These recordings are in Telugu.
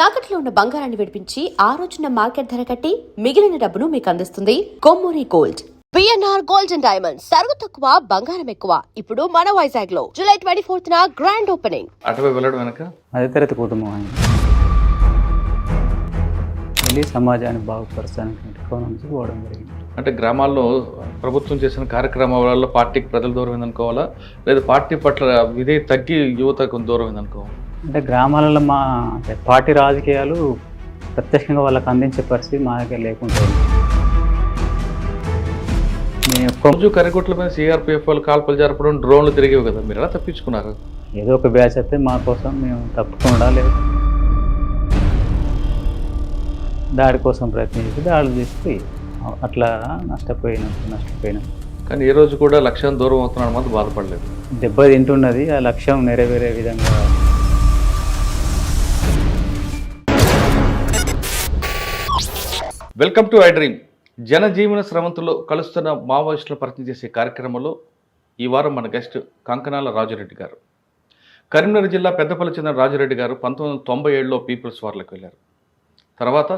తాకట్లో ఉన్న బంగారాన్ని విడిపించి ఆ రోజున మార్కెట్ ధర కట్టి మిగిలిన డబ్బును మీకు అందిస్తుంది Kommuri gold. PNR gold and diamonds తరుగు తక్కువ బంగారం ఎక్కువ. ఇప్పుడు మన వైజాగ్ లో జూలై 24th గ్రాండ్ ఓపెనింగ్. అటువై వెళ్ళడం వెనక మధ్యతరగతి కుటుంబం ఆయన వెళ్ళి సమాజాన్ని బాగుపరచడానికి కోణం నుంచి పోవడం జరిగింది. అంటే గ్రామాల్లో ప్రభుత్వం చేసిన కార్యక్రమాల పార్టీకి ప్రజలు దూరం ఏందనుకోవాలా, లేదా పార్టీ పట్ల విధే తగ్గి యువతకు దూరం ఏందనుకోవాలా? అంటే గ్రామాలలో మా అంటే పార్టీ రాజకీయాలు ప్రత్యక్షంగా వాళ్ళకి అందించే పరిస్థితి మా దగ్గర లేకుండా కొంచెం కరికొట్ల మీద సిఆర్పిఎఫ్ వాళ్ళు కాల్పలు జరపడం, డ్రోన్లు తిరిగేవి కదా, మీరు ఎలా తప్పించుకున్నారు? ఏదో ఒక బ్యాచ్ అయితే మా కోసం మేము తప్పకుండా లేదు, దాడి కోసం ప్రయత్నించి దాడులు చేసి అట్లా నష్టపోయినాం. కానీ ఏ రోజు కూడా లక్ష్యం దూరం అవుతున్నాడు మాత్రం బాధపడలేదు. దెబ్బ తింటున్నది, ఆ లక్ష్యం నెరవేరే విధంగా. Welcome to I dream. జనజీవన స్రవంతుల్లో కలుస్తున్న మావోయిస్టులు పరిచయం చేసే కార్యక్రమంలో ఈ వారం మన గెస్ట్ కంకనాల రాజురెడ్డి గారు. కరీంనగర్ జిల్లా పెద్దపల్లి చెందిన రాజురెడ్డి గారు 1997లో పీపుల్స్ వార్లకు వెళ్ళారు. తర్వాత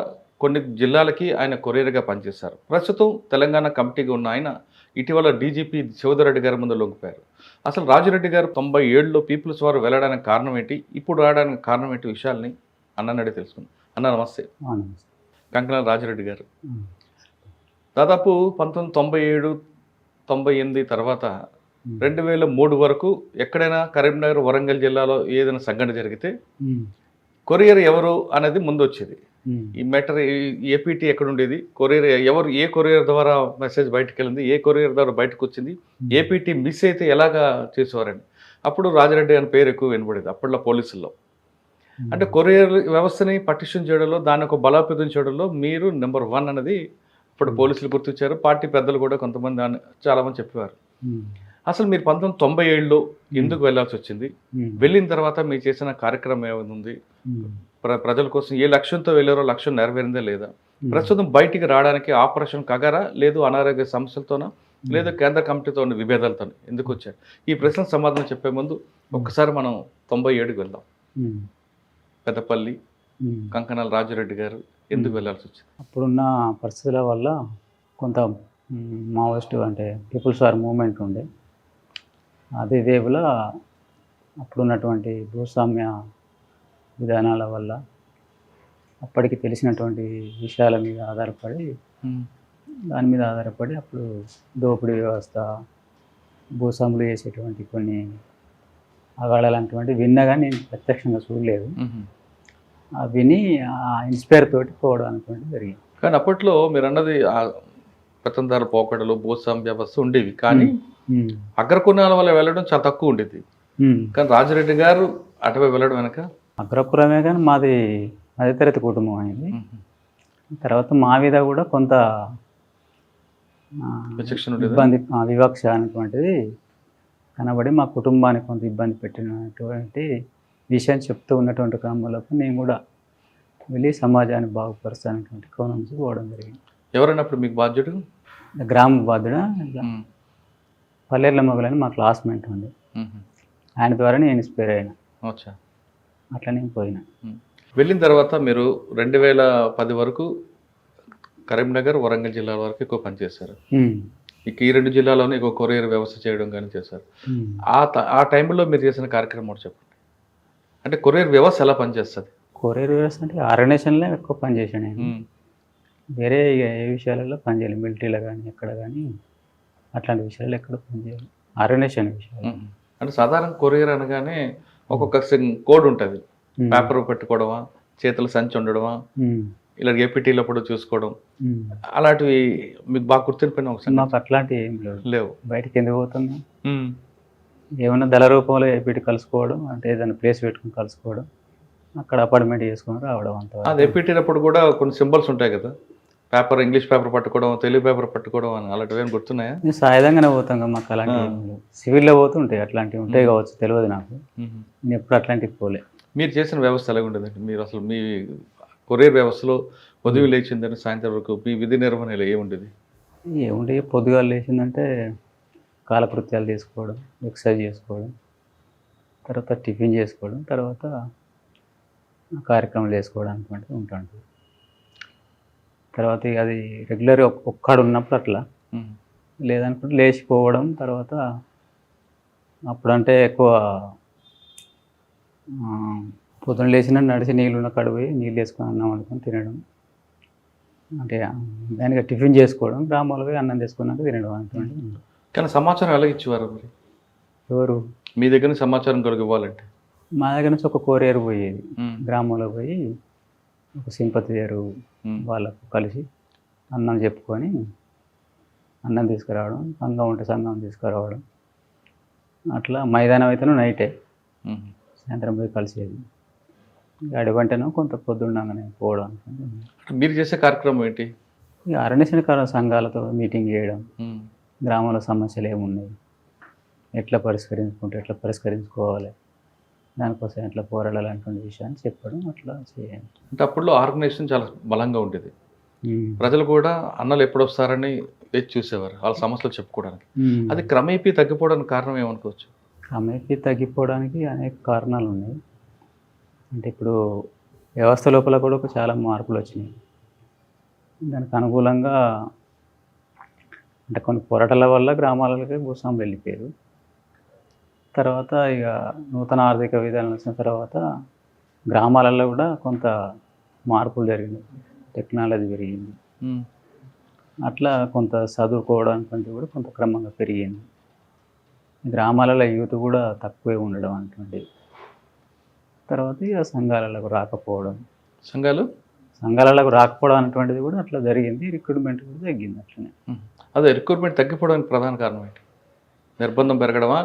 కొన్ని జిల్లాలకి ఆయన కొరియర్గా పనిచేశారు. ప్రస్తుతం తెలంగాణ కమిటీగా ఉన్న ఆయన ఇటీవల డీజీపీ శివధరెడ్డి గారి ముందు లొంగిపోయారు. అసలు రాజురెడ్డి గారు 97లో పీపుల్స్ వారు వెళ్ళడానికి కారణం ఏంటి, ఇప్పుడు రావడానికి కారణం ఏంటి, విషయాల్ని అన్నని తెలుసుకుందాం. అన్న నమస్తే. కంకనాల రాజురెడ్డి గారు దాదాపు 1997, 98 తర్వాత 2003 వరకు ఎక్కడైనా కరీంనగర్, వరంగల్ జిల్లాలో ఏదైనా సంఘటన జరిగితే కొరియర్ ఎవరు అనేది ముందు వచ్చేది. ఈ మ్యాటర్ ఏపీటీ ఎక్కడ ఉండేది, కొరియర్ ఎవరు, ఏ కొరియర్ ద్వారా మెసేజ్ బయటకు వెళ్ళింది, ఏ కొరియర్ ద్వారా బయటకు వచ్చింది, ఏపీటీ మిస్ అయితే ఎలాగా చేసేవారని. అప్పుడు రాజరెడ్డి అని పేరు ఎక్కువ వినబడేది అప్పట్లో పోలీసుల్లో. అంటే కొరియర్ వ్యవస్థని పటిష్టం చేయడంలో, దాన్ని ఒక బలోపేతం చేయడంలో మీరు నెంబర్ 1 అనేది ఇప్పుడు పోలీసులు గుర్తించారు. పార్టీ పెద్దలు కూడా కొంతమంది చాలామంది చెప్పేవారు. అసలు మీరు 1997లో ఎందుకు వెళ్ళాల్సి వచ్చింది, వెళ్ళిన తర్వాత మీరు చేసిన కార్యక్రమం ఏముంది, ప్రజల కోసం ఏ లక్ష్యంతో వెళ్ళారో లక్ష్యం నెరవేరిందా లేదా, ప్రస్తుతం బయటికి రావడానికి ఆపరేషన్ కగారా, లేదు అనారోగ్య సమస్యలతోనా, లేదు కేంద్ర కమిటీతో ఉన్న విభేదాలతో ఎందుకు వచ్చారు? ఈ ప్రశ్నకు సమాధానం చెప్పే ముందు ఒక్కసారి మనం 97కి వెళ్దాం. పెద్దపల్లి కంకనాల రాజురెడ్డి గారు ఎందుకు వెళ్ళాల్సి వచ్చింది? అప్పుడున్న పరిస్థితుల వల్ల కొంత మావోయిస్టు అంటే పీపుల్స్ వార్ మూమెంట్ ఉండే. అదే వేపుల అప్పుడున్నటువంటి భూస్వామ్య విధానాల వల్ల అప్పటికి తెలిసినటువంటి విషయాల మీద ఆధారపడి అప్పుడు దోపిడీ వ్యవస్థ, భూస్వాములు చేసేటువంటి కొన్ని అగాడాలంటువంటి విన్నా కానీ నేను ప్రత్యక్షంగా చూడలేదు. విని ఆ ఇన్స్పైర్ తోటి పోవడం అనుకోండి జరిగింది. కానీ అప్పట్లో మీరు అన్నది పెత్తందారుల పోకడలు, భూస్వామ్య వ్యవస్థ ఉండేవి, కానీ అగ్రకులాల వల్ల వెళ్ళడం చాలా తక్కువ ఉండేది. కానీ రాజురెడ్డి గారు అటువై వెళ్ళడం వెనక అగ్రపురమే కానీ మాది మధ్యతరగతి కుటుంబం అయింది. తర్వాత మా మీద కూడా కొంత ఇబ్బంది, వివక్ష అనేటువంటిది కనబడి మా కుటుంబానికి కొంత ఇబ్బంది పెట్టినటువంటి విషయం చెప్తూ ఉన్నటువంటి క్రమంలో నేను కూడా వెళ్ళి సమాజాన్ని బాగుపరచడానికి కోణం నుంచి పోవడం జరిగింది. ఎవరైనప్పుడు మీకు బాధ్యుడు? గ్రామ బాధ్యుడు పల్లెర్ల మొగలని మా క్లాస్మేట్ ఉంది, ఆయన ద్వారా నేను ఇన్స్పైర్ అయినా. అట్లా నేను పోయినా. వెళ్ళిన తర్వాత మీరు 2010 వరకు కరీంనగర్, వరంగల్ జిల్లాల వరకు ఎక్కువ పనిచేశారు. ఇక ఈ 2 జిల్లాలోనే ఎక్కువ కొరియర్ వ్యవస్థ చేయడం కానీ చేశారు. ఆ టైంలో మీరు చేసిన కార్యక్రమం చెప్పండి. అంటే కొరియర్ వ్యవస్థ ఎలా పనిచేస్తుంది? కొరియర్ వ్యవస్థ అంటే ఆర్గనైజేషన్లో ఎక్కువ పనిచేసాను నేను. వేరే ఏ విషయాలలో పనిచేయాలి, మిలిటరీలో కానీ ఎక్కడ కానీ అట్లాంటి విషయాలు ఎక్కడ పనిచేయాలి, ఆర్గనైజేషన్ విషయాలు. అంటే సాధారణ కొరియర్ అనగానే ఒక్కొక్క కోడ్ ఉంటుంది. పేపర్ పెట్టుకోవడమా, చేతుల సంచి ఉండడమా, ఇలా ఏపీటీలో కూడా చూసుకోవడం, అలాంటివి మీకు బాగా గుర్తుండిపోయిన ఒకసారి? మాకు అట్లాంటివి ఏం లేవు. బయటకి ఎందుకు పోతున్నాం, ఏమన్నా దళ రూపంలో ఏపీటీ కలుసుకోవడం, అంటే ఏదైనా ప్లేస్ పెట్టుకుని కలుసుకోవడం, అక్కడ అపార్ట్మెంట్ చేసుకుని రావడం అంత. అది ఏపీటీనప్పుడు కూడా కొన్ని సింబల్స్ ఉంటాయి కదా, పేపర్, ఇంగ్లీష్ పేపర్ పట్టుకోవడం, తెలుగు పేపర్ పట్టుకోవడం అని, అలాంటివి ఏమైనా గుర్తున్నాయా? మేము సాయుధంగానే పోతాం కదా, మాకు అలాంటివి సివిల్లో పోతుంటాయి, అట్లాంటివి ఉంటాయి కావచ్చు, తెలియదు నాకు. నేను ఎప్పుడు అట్లాంటివి పోలే. మీరు చేసిన వ్యవస్థ ఎలా ఉండేదండి? మీరు అసలు మీ కొరియర్ వ్యవస్థలో ఉదయం లేచిందని సాయంత్రం వరకు మీ విధి నిర్వహణలో ఏముండేది? ఏముండే, పొద్దుగా లేచిందంటే కాలకృత్యాలు చేసుకోవడం, ఎక్సర్సైజ్ చేసుకోవడం, తర్వాత టిఫిన్ చేసుకోవడం, తర్వాత కార్యక్రమాలు చేసుకోవడానికి అంటే ఉంటుంది. తర్వాత ఇక అది రెగ్యులర్గా ఒక్కడు ఉన్నప్పుడు అట్లా, ఉమ్. లేదనుకుంటే లేచిపోవడం. తర్వాత అప్పుడంటే ఎక్కువ పొద్దున లేచిన నడిచి నీళ్ళున్న కాడ పోయి నీళ్ళు వేసుకొని అన్నం వండుకొని తినడం, అంటే దానికి టిఫిన్ చేసుకోవడం, గ్రామాల్లో పోయి అన్నం చేసుకున్నాక తినడం అటువంటి. కానీ సమాచారం ఎలా ఇచ్చేవారు మరి? ఎవరు మీ దగ్గర నుంచి సమాచారం కొరకు ఇవ్వాలంటే? మా దగ్గర నుంచి ఒక కొరియర్ పోయేది, ఉమ్. గ్రామంలో పోయి ఒక సింపతియరు ఉమ్. వాళ్ళకు కలిసి అన్నం చెప్పుకొని అన్నం తీసుకురావడం, సంఘం ఉంటే సంఘం తీసుకురావడం, అట్లా మైదానం అయితేనూ నైటే, ఉమ్. సాయంత్రం పోయి కలిసేది. అడివంటేనో కొంత పొద్దుండగానే పోవడం. అంటే మీరు చేసే కార్యక్రమం ఏంటి? ఇక అరణ్యశనకాల సంఘాలతో మీటింగ్ చేయడం, ఉమ్. గ్రామంలో సమస్యలు ఏమున్నాయి, ఎట్లా పరిష్కరించుకోవాలి, దానికోసం ఎట్లా పోరాడాలి అటువంటి విషయాన్ని చెప్పడం, అట్లా చేయాలి. అంటే అప్పుడులో ఆర్గనైజేషన్ చాలా బలంగా ఉండేది. ప్రజలు కూడా అన్నలు ఎప్పుడు వస్తారని వేచి చూసేవారు వాళ్ళ సమస్యలు చెప్పుకోవడానికి. అది క్రమేపీ తగ్గిపోవడానికి కారణం ఏమనుకోవచ్చు? క్రమేపీ తగ్గిపోవడానికి అనేక కారణాలు ఉన్నాయి. అంటే ఇప్పుడు వ్యవస్థ లోపల కూడా చాలా మార్పులు వచ్చినాయి. దానికి అనుకూలంగా అంటే కొన్ని పోరాటాల వల్ల గ్రామాలకి భూస్వాములు వెళ్ళిపోయారు. తర్వాత ఇక నూతన ఆర్థిక విధానాలు వచ్చిన తర్వాత గ్రామాలలో కూడా కొంత మార్పులు జరిగినాయి, టెక్నాలజీ పెరిగింది, ఉమ్. అట్లా కొంత చదువుకోవడానికి కూడా కొంత క్రమంగా పెరిగింది. గ్రామాలలో యూత్ కూడా తక్కువే ఉండడం అటువంటి. తర్వాత ఇక సంఘాలకు రాకపోవడం అటువంటిది కూడా అట్లా జరిగింది. రిక్రూట్మెంట్ కూడా తగ్గింది అట్లనే. అదే రిక్రూట్మెంట్ తగ్గిపోవడానికి ప్రధాన కారణం ఏంటి? నిర్బంధం పెరగడమా,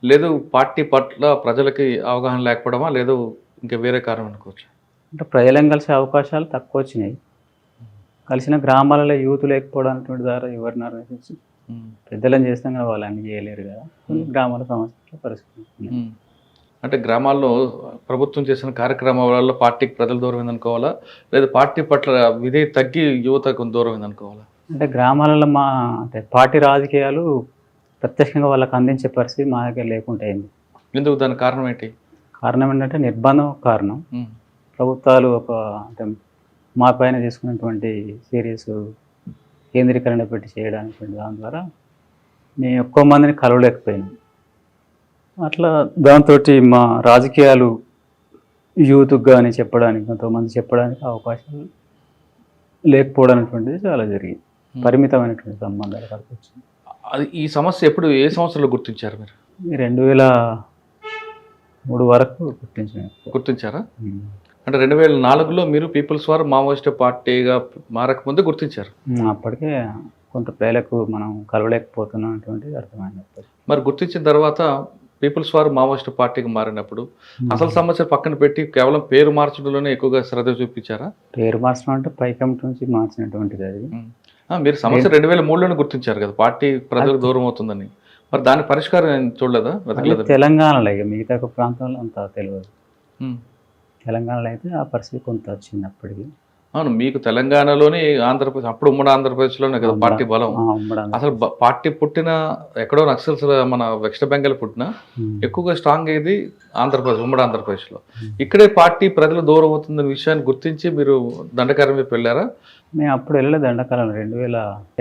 లేదు పార్టీ పట్ల ప్రజలకి అవగాహన లేకపోవడమా, లేదు ఇంకా వేరే కారణం అనుకోవచ్చు? అంటే ప్రజలను కలిసే అవకాశాలు తక్కువ వచ్చినాయి. కలిసిన గ్రామాలలో యూత్ లేకపోవడం అటువంటి ద్వారా ఎవరిని ఆలోచించి పెద్దలను చేస్తాం కదా, వాళ్ళు అన్ని చేయలేరు కదా. గ్రామాల సమస్యలు పరిష్కరించుకున్నాయి. అంటే గ్రామాల్లో ప్రభుత్వం చేసిన కార్యక్రమాల పార్టీకి ప్రజలు దూరం అయిందనుకోవాలా, లేదా పార్టీ పట్ల విధేయత తగ్గి యువత కొంత దూరం అయిందనుకోవాలా? అంటే గ్రామాలలో అంటే పార్టీ రాజకీయాలు ప్రత్యక్షంగా వాళ్ళకి అందించే పరిస్థితి మా దగ్గర లేకుండా అయింది. ఎందుకు? దానికి కారణం ఏంటి? కారణం ఏంటంటే నిర్బంధం కారణం. ప్రభుత్వాలు అంటే మా పైన తీసుకున్నటువంటి సీరియస్ కేంద్రీకరణ పెట్టి చేయడానికి దాని ద్వారా నేను ఎక్కువ మందిని కలవలేకపోయాను. అట్లా దాంతో మా రాజకీయాలు యూత్కి కానీ చెప్పడానికి, కొంతమంది చెప్పడానికి అవకాశాలు లేకపోవడం అనేటువంటిది చాలా జరిగింది. పరిమితమైనటువంటి సంబంధాలు కలిపి అది ఈ సమస్య ఎప్పుడు, ఏ సంవత్సరంలో గుర్తించారు మీరు? 2003 వరకు గుర్తించారా? అంటే 2004లో మీరు పీపుల్స్ వార్ మావోయిస్ట్ పార్టీగా మారకముందు గుర్తించారు. అప్పటికే కొంత ప్రజలకు మనం కలవలేకపోతున్నాం అటువంటిది అర్థమైనప్పుడు. మరి గుర్తించిన తర్వాత పీపుల్స్ వార్ మావోయిస్ట్ పార్టీకి మారినప్పుడు అసలు సమస్య పక్కన పెట్టి కేవలం పేరు మార్చడంలోనే ఎక్కువగా శ్రద్ధ చూపించారా? పేరు మార్చడం అంటే పై కమిటీ నుంచి మార్చినటువంటిది అది. మీరు సమస్య 2003లోనే గుర్తించారు కదా, పార్టీ ప్రజలకు దూరం అవుతుందని. మరి దాని పరిష్కారం చూడలేదా, వెతకలేదా? తెలంగాణలో ఇక మిగతా ప్రాంతంలో అంత తెలియదు. తెలంగాణలో అయితే ఆ పరిస్థితి కొంత వచ్చింది అప్పటికి. అవును, మీకు తెలంగాణలోని ఆంధ్రప్రదేశ్, అప్పుడు ఉమ్మడి ఆంధ్రప్రదేశ్లోనే కదా పార్టీ బలం. అసలు పార్టీ పుట్టిన ఎక్కడో నక్సల్స్ మన వెస్ట్ బెంగాల్ పుట్టిన ఎక్కువగా స్ట్రాంగ్ అయ్యేది ఆంధ్రప్రదేశ్, ఉమ్మడి ఆంధ్రప్రదేశ్లో. ఇక్కడే పార్టీ ప్రజలు దూరం అవుతుందనే విషయాన్ని గుర్తించి మీరు దండకారం వైపు వెళ్ళారా? మేము అప్పుడు వెళ్ళలేదు దండకాలం.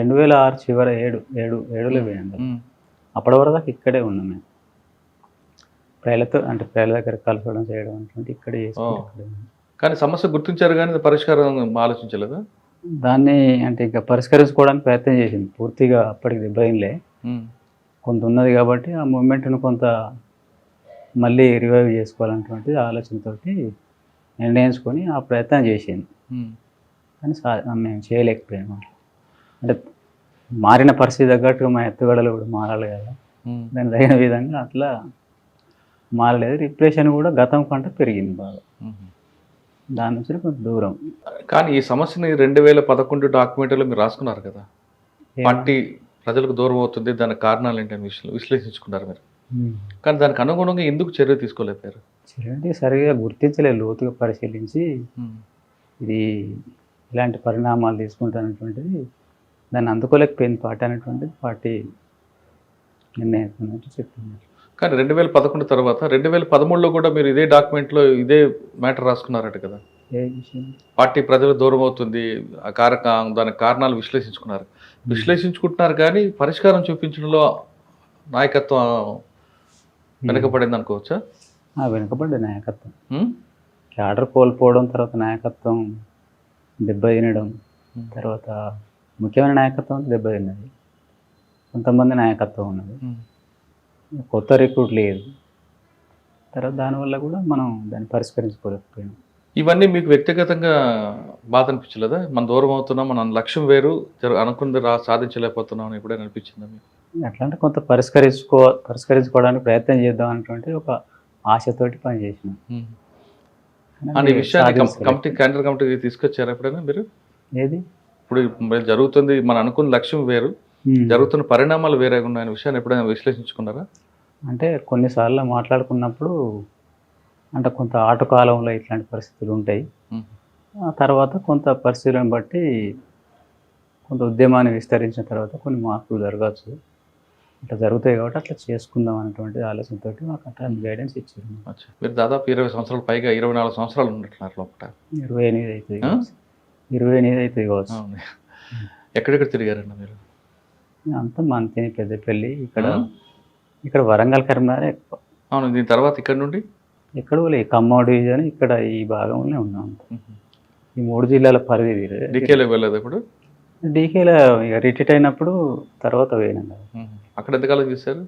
2006 చివరి 7లో పోయాను. అప్పటి వరకు దాకా ఇక్కడే ఉన్నాం మేము. ప్రజలతో అంటే ప్రజల దగ్గర కలపడం చేయడం అంటే ఇక్కడే చేసుకుంటాం. కానీ సమస్య గుర్తించారు కానీ పరిష్కారం ఆలోచించలేదా? దాన్ని అంటే ఇంకా పరిష్కరించుకోవడానికి ప్రయత్నం చేసింది. పూర్తిగా అప్పటికి దెబ్బతినలే, కొంత ఉన్నది కాబట్టి ఆ మూమెంట్ను కొంత మళ్ళీ రివైవ్ చేసుకోవాలన్నటువంటి ఆలోచనతో నిర్ణయించుకొని ఆ ప్రయత్నం చేసింది. కానీ మేము చేయలేకపోయాము. అంటే మారిన పరిస్థితి తగ్గట్టుగా మా ఎత్తుగడలు కూడా మారాలి కదా, దాని తగిన విధంగా అట్లా మారలేదు. రిప్రెషన్ కూడా గతం కంటే పెరిగింది బాగా, దాని నుంచి కొంచెం దూరం. కానీ ఈ సమస్యని 2011 డాక్యుమెంట్లో మీరు రాసుకున్నారు కదా, పార్టీ ప్రజలకు దూరం అవుతుంది, దానికి కారణాలు ఏంటని విశ్లేషించుకున్నారు మీరు. కానీ దానికి అనుగుణంగా ఎందుకు చర్య తీసుకోలేకపోయారు? చర్య సరిగా గుర్తించలేదు, లోతుగా పరిశీలించి ఇది ఇలాంటి పరిణామాలు తీసుకుంటానటువంటిది దాన్ని అందుకోలేకపోయింది పార్టీ అనేటువంటిది పార్టీ నిర్ణయించినట్టు చెప్తున్నారు. కానీ 2011 తర్వాత 2013లో కూడా మీరు ఇదే డాక్యుమెంట్లో ఇదే మ్యాటర్ రాసుకున్నారట కదా, ఏ విషయం? పార్టీ ప్రజలు దూరం అవుతుంది, ఆ దానికి కారణాలు విశ్లేషించుకున్నారు. విశ్లేషించుకుంటున్నారు కానీ పరిష్కారం చూపించడంలో నాయకత్వం వెనకపడింది అనుకోవచ్చా? వెనుకబడ్డ నాయకత్వం, ఉం? క్యాడర్ కోల్పోవడం, తర్వాత నాయకత్వం దెబ్బతినడం, తర్వాత ముఖ్యమైన నాయకత్వం దెబ్బతిన్నది. కొంతమంది నాయకత్వం ఉన్నది, ఉం. కొత్త రిక్రూట్ లేదు. తర్వాత దానివల్ల కూడా మనం దాన్ని పరిష్కరించుకోలేకపోయాం. ఇవన్నీ మీకు వ్యక్తిగతంగా బాధ అనిపించలేదా? మనం దూరం అవుతున్నాం, మన లక్ష్యం వేరు, అనుకుంది సాధించలేకపోతున్నాం అని ఎప్పుడైనా అనిపించిందా మీకు? ఎట్లా అంటే కొంత పరిష్కరించుకోవడానికి ప్రయత్నం చేద్దాం అనేటువంటి ఒక ఆశతోటి పనిచేసినాం. ఉం. కానీ అని ఈ అది విషయాన్ని సాధించలేదు. కేంద్ర కమిటీకి తీసుకొచ్చారా ఎప్పుడైనా మీరు? ఏది? ఇప్పుడు మరి జరుగుతుంది, మనం అనుకున్న లక్ష్యం వేరు, జరుగుతున్న పరిణామాలు వేరే ఉన్నాయనే విషయాన్ని ఎప్పుడైనా విశ్లేషించుకున్నారా? అంటే కొన్నిసార్లు మాట్లాడుకున్నప్పుడు అంటే కొంత ఆటకాలంలో ఇట్లాంటి పరిస్థితులు ఉంటాయి. ఉం. ఆ తర్వాత కొంత పరిస్థితులను బట్టి కొంత ఉద్యమాన్ని విస్తరించిన తర్వాత కొన్ని మార్పులు జరగచ్చు, అట్లా జరుగుతాయి కాబట్టి అట్లా చేసుకుందాం అనేటువంటి ఆలోచనతో మాకు అట్లా గైడెన్స్ ఇచ్చారు. అచ్చా. మీరు దాదాపు 20 సంవత్సరాల పైగా 24 సంవత్సరాలు ఉన్నట్లున్నారు లోపల. 28 అవుతుంది కావచ్చు. 28 అవుతుంది కావచ్చు. అవును. ఎక్కడెక్కడ తిరిగారండి మీరు? అంతా మంతిని, పెద్దపల్లి, ఇక్కడ ఆ? ఇక్కడ వరంగల్, కరీంనగర్ ఎక్కువ. అవును. దీని తర్వాత ఇక్కడ నుండి ఎక్కడ లేదు, ఖమ్మం డివిజన్ ఇక్కడ ఈ భాగంలోనే ఉన్నాం. ఉహు. ఈ 3 జిల్లాల పరిధి డికేలోకి వెళ్ళలేదు ఇప్పుడు? డీకేలో ఇక రిటైర్ అయినప్పుడు తర్వాత పోయినాం కదా. ఉహు. అక్కడ ఎంతకాలం చేశారు?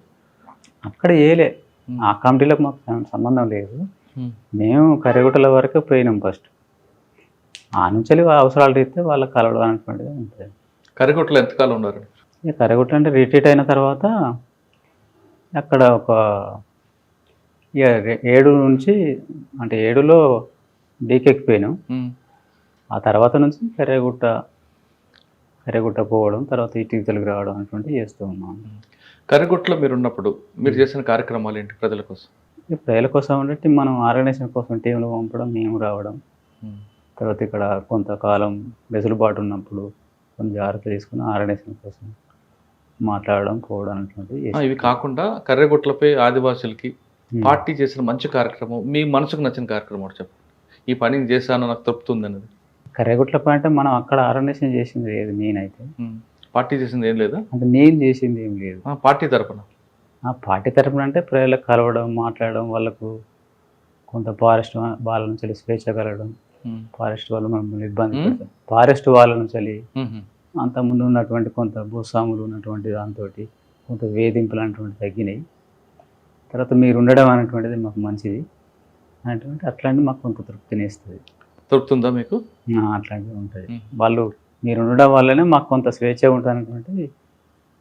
అక్కడ ఏలే, ఆ కమిటీలకు మాకు సంబంధం లేదు. ఉం. మేము కర్రగుట్టల వరకు పోయినాం ఫస్ట్. ఆ నుంచి అవసరాలు రీతే వాళ్ళకి కలవడం అనేటువంటిది ఉంటుంది. కరికొట్లో ఎంతకాలం ఉన్నారు? ఇక కర్రగుట్ట అంటే రిటైర్ అయిన తర్వాత అక్కడ ఒక ఇక 7 నుంచి అంటే 7లో డీకేకి పోయినాం. ఉం. ఆ తర్వాత నుంచి కర్రగుట్ట పోవడం, తర్వాత ఇటీవలకు రావడం అటువంటివి చేస్తూ ఉన్నాం. కరికొట్లో మీరు ఉన్నప్పుడు మీరు చేసిన కార్యక్రమాలు ఏంటి ప్రజల కోసం? ఈ ప్రజల కోసం అంటే మనం ఆర్గనైజేషన్ కోసం టీంలు పంపడం, మేము రావడం, ఉం. తర్వాత ఇక్కడ కొంతకాలం వెసులుబాటు ఉన్నప్పుడు కొన్ని జాగ్రత్తలు తీసుకుని ఆర్గనైజేషన్ కోసం మాట్లాడడం, పోవడం అనేటువంటివి ఆ, ఇవి కాకుండా కర్రెగుట్లపై ఆదివాసులకి ఉం. పార్టీ చేసిన మంచి కార్యక్రమం, మీ మనసుకు నచ్చిన కార్యక్రమం ఒకటి చెప్పండి. ఈ పని చేశాను, నాకు తృప్తుంది అనేది. కర్రగుట్లపై అంటే మనం అక్కడ ఆర్గనైజేషన్ చేసింది లేదు, నేనైతే ఉం. పార్టీ చేసింది ఏం లేదా? అంటే నేను చేసింది ఏం లేదు. పార్టీ తరపున ఆ పార్టీ తరపున అంటే ప్రజలకు కలవడం, మాట్లాడడం, వాళ్ళకు కొంత ఫారెస్ట్ వాళ్ళ నుంచి స్వేచ్ఛ కలగడం, ఉం. ఫారెస్ట్ వాళ్ళు మమ్మల్ని ఇబ్బంది పెడతాం, ఫారెస్ట్ వాళ్ళ నుంచి ఉహు. అంతకుముందు ఉన్నటువంటి కొంత భూస్వాములు ఉన్నటువంటి దాంతో కొంత వేధింపులు అనేటువంటి తగ్గినాయి. తర్వాత మీరు ఉండడం అనేటువంటిది మాకు మంచిది అనేటువంటి అట్లాంటి మాకు కొంత తృప్తిని ఇస్తుంది. తృప్తుందా మీకు? అట్లాంటివి ఉంటుంది. ఉం. వాళ్ళు మీరు ఉండడం వల్లనే మాకు కొంత స్వేచ్ఛ ఉంటుంది అనేటువంటి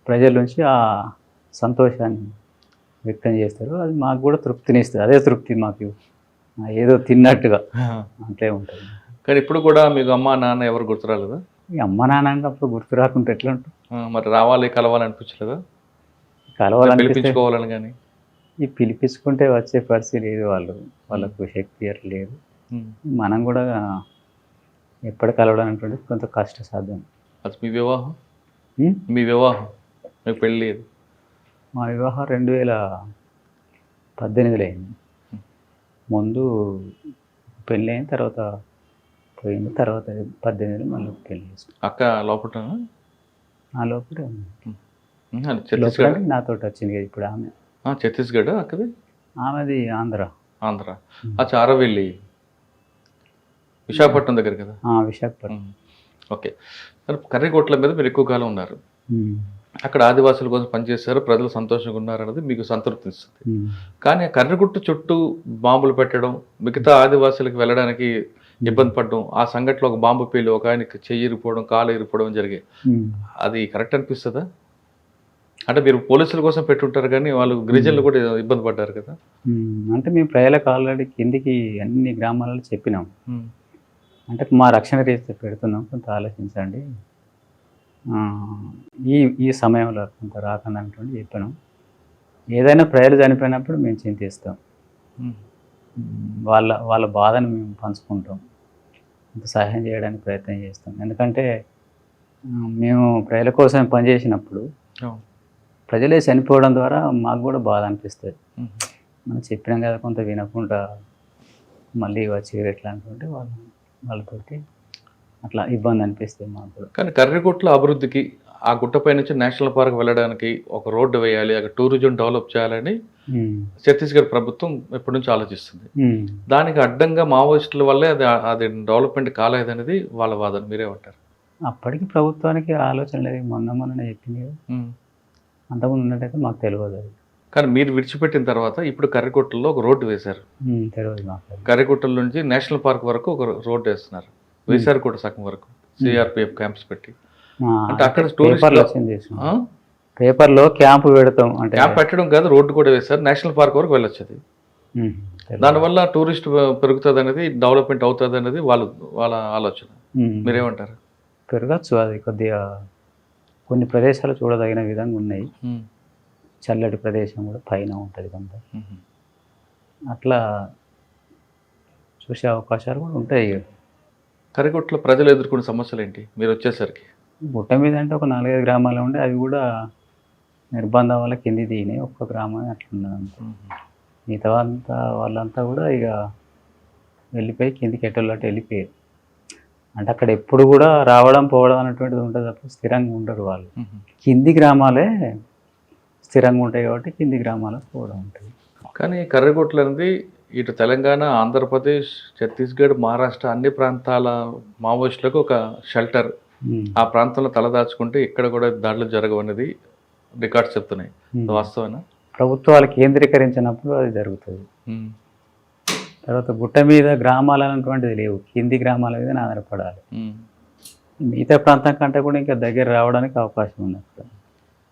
ప్రజల నుంచి ఆ సంతోషాన్ని వ్యక్తం చేస్తారు. అది మాకు కూడా తృప్తిని ఇస్తుంది. అదే తృప్తి మాకు, ఏదో తిన్నట్టుగా అట్లే ఉంటుంది. కానీ ఇప్పుడు కూడా మీకు అమ్మ నాన్న ఎవరు గుర్తురాలేదా? ఈ అమ్మ నాన్న అంటే అప్పుడు గుర్తు రాకుంటే ఎట్లా ఉంటుంది? మరి రావాలి, కలవాలి అనిపించలేదా? కలవాలనిపిస్తే పిలిపించుకోవాలని కానీ? ఈ పిలిపించుకుంటే వచ్చే పరిస్థితి లేదు, వాళ్ళకు శక్తి అట్లా లేదు. మనం కూడా ఎప్పుడు కలవడం అనేటువంటి కొంత కష్టసాధ్యం. అది మీ వివాహం? ఉం? మీ వివాహం, మీకు పెళ్ళి లేదు? మా వివాహం 2018లో అయింది. ముందు పెళ్ళి అయిన తర్వాత పోయింది, తర్వాత 18లో మళ్ళీ పెళ్ళి చేసుకున్నాం. అక్క లోపల? ఆ లోపల ఛత్తీస్గఢ్? నాతో వచ్చింది కదా ఇప్పుడు ఆమె. ఛత్తీస్గఢ్ అక్కది? ఆమెది ఆంధ్ర. ఆంధ్ర. చారవెల్లి, విశాఖపట్నం దగ్గర కదా? విశాఖపట్నం. ఓకే. కర్రికోట్ల మీద మీరు ఎక్కువ కాలం ఉన్నారు, ఉం. అక్కడ ఆదివాసుల కోసం పనిచేశారు, ప్రజలు సంతోషంగా ఉన్నారన్నది మీకు సంతృప్తి ఇస్తుంది. ఉం. కానీ ఆ కర్రిగుట్ట చుట్టూ బాంబులు పెట్టడం, మిగతా ఆదివాసులకు వెళ్ళడానికి ఇబ్బంది పడడం, ఆ సంఘటనలో ఒక బాంబు పేలి ఒక ఆయనకి చెయ్యి ఇరిపోవడం, కాలు ఇరిపోవడం జరిగాయి. ఉం. అది కరెక్ట్ అనిపిస్తుందా? అంటే మీరు పోలీసుల కోసం పెట్టుంటారు కానీ వాళ్ళు గిరిజనులు కూడా ఇబ్బంది పడ్డారు కదా? అంటే మేము ప్రజలకు ఆల్రెడీ కిందికి అన్ని గ్రామాలలో చెప్పినాం. అంటే మా రక్షణ రీతి పెడుతున్నాం, కొంత ఆలోచించండి, ఈ సమయంలో కొంత రాకుండా అంటుండి చెప్పాను. ఏదైనా ప్రజలు చనిపోయినప్పుడు మేము చింతిస్తాం, వాళ్ళ బాధను మేము పంచుకుంటాం, కొంత సహాయం చేయడానికి ప్రయత్నం చేస్తాం. ఎందుకంటే మేము ప్రజల కోసం పనిచేసినప్పుడు ప్రజలే చనిపోవడం ద్వారా మాకు కూడా బాధ అనిపిస్తుంది. మనం చెప్పినాం కదా, కొంత వినకుండా మళ్ళీ వచ్చి ఎట్లా అనుకుంటే వాళ్ళతోటి అట్లా ఇబ్బంది అనిపిస్తుంది మాకు కూడా. కానీ కర్రిగుట్ల అభివృద్ధికి ఆ గుట్టపై నుంచి నేషనల్ పార్క్ వెళ్ళడానికి ఒక రోడ్డు వేయాలి, అక్కడ టూరిజం డెవలప్ చేయాలని ఛత్తీస్గఢ్ ప్రభుత్వం ఎప్పటి నుంచి ఆలోచిస్తుంది. దానికి అడ్డంగా మావోయిస్టుల వల్లే అది డెవలప్మెంట్ కాలేదనేది వాళ్ళ వాదన. మీరేమంటారు? అప్పటికి ప్రభుత్వానికి ఆలోచన లేదు. మొన్ననే చెప్పింది కదా, అంతకుముందు ఉన్నట్టయితే మాకు తెలియదు అది. కానీ మీరు విడిచిపెట్టిన తర్వాత ఇప్పుడు కర్రిగుట్టలో ఒక రోడ్డు వేశారు. తెలియదు మాకు. కర్రిగుట్టల నుంచి నేషనల్ పార్క్ వరకు ఒక రోడ్డు వేస్తున్నారు, వేశారు కూడా సగం వరకు సిఆర్పిఎఫ్ క్యాంప్స్ పెట్టి. అంటే అక్కడ పేపర్లో క్యాంపు పెడతాం అంటే క్యాంప్ పెట్టడం కాదు, రోడ్డు కూడా వేశారు, నేషనల్ పార్క్ వరకు వెళ్ళొచ్చు. అది దానివల్ల టూరిస్ట్ పెరుగుతుంది అనేది, డెవలప్మెంట్ అవుతుంది అనేది వాళ్ళ ఆలోచన. మీరేమంటారు? పెరగచ్చు. అది కొద్దిగా కొన్ని ప్రదేశాలు చూడదగిన విధంగా ఉన్నాయి. చల్లటి ప్రదేశం కూడా పైన ఉంటుంది కొంత, అట్లా చూసే అవకాశాలు కూడా ఉంటాయి. కర్రిగుట్టలో ప్రజలు ఎదుర్కొనే సమస్యలు ఏంటి మీరు వచ్చేసరికి? గుట్ట మీద అంటే ఒక 4-5 గ్రామాలు ఉండే, అవి కూడా నిర్బంధం వల్ల కింది దిగినాయి. ఒక్క గ్రామం అట్లున్నదంతా. మిగతా వాళ్ళంతా కూడా ఇక వెళ్ళిపోయి కిందికి ఎట్టోళ్ళట్టు వెళ్ళిపోయారు. అంటే అక్కడ ఎప్పుడు కూడా రావడం పోవడం అనేటువంటిది ఉంటుంది తప్ప స్థిరంగా ఉండరు వాళ్ళు. కింది గ్రామాలే స్థిరంగా ఉంటాయి కాబట్టి కింది గ్రామాలకు పోవడం ఉంటుంది. కానీ కర్రిగుట్టలు అనేది ఇటు తెలంగాణ, ఆంధ్రప్రదేశ్, ఛత్తీస్గఢ్, మహారాష్ట్ర అన్ని ప్రాంతాల మావోయిస్టులకు ఒక షెల్టర్. ఆ ప్రాంతంలో తలదాచుకుంటే ఇక్కడ కూడా దాడులు జరగవనేది రికార్డ్స్ చెప్తున్నాయి. వాస్తవేనా? ప్రభుత్వాలు కేంద్రీకరించినప్పుడు అది జరుగుతుంది. తర్వాత గుట్ట మీద గ్రామాలు అనేటువంటిది లేవు, కింది గ్రామాల మీద ఆధారపడాలి. మిగతా ప్రాంతం కంటే కూడా ఇంకా దగ్గర రావడానికి అవకాశం ఉంది అక్కడ.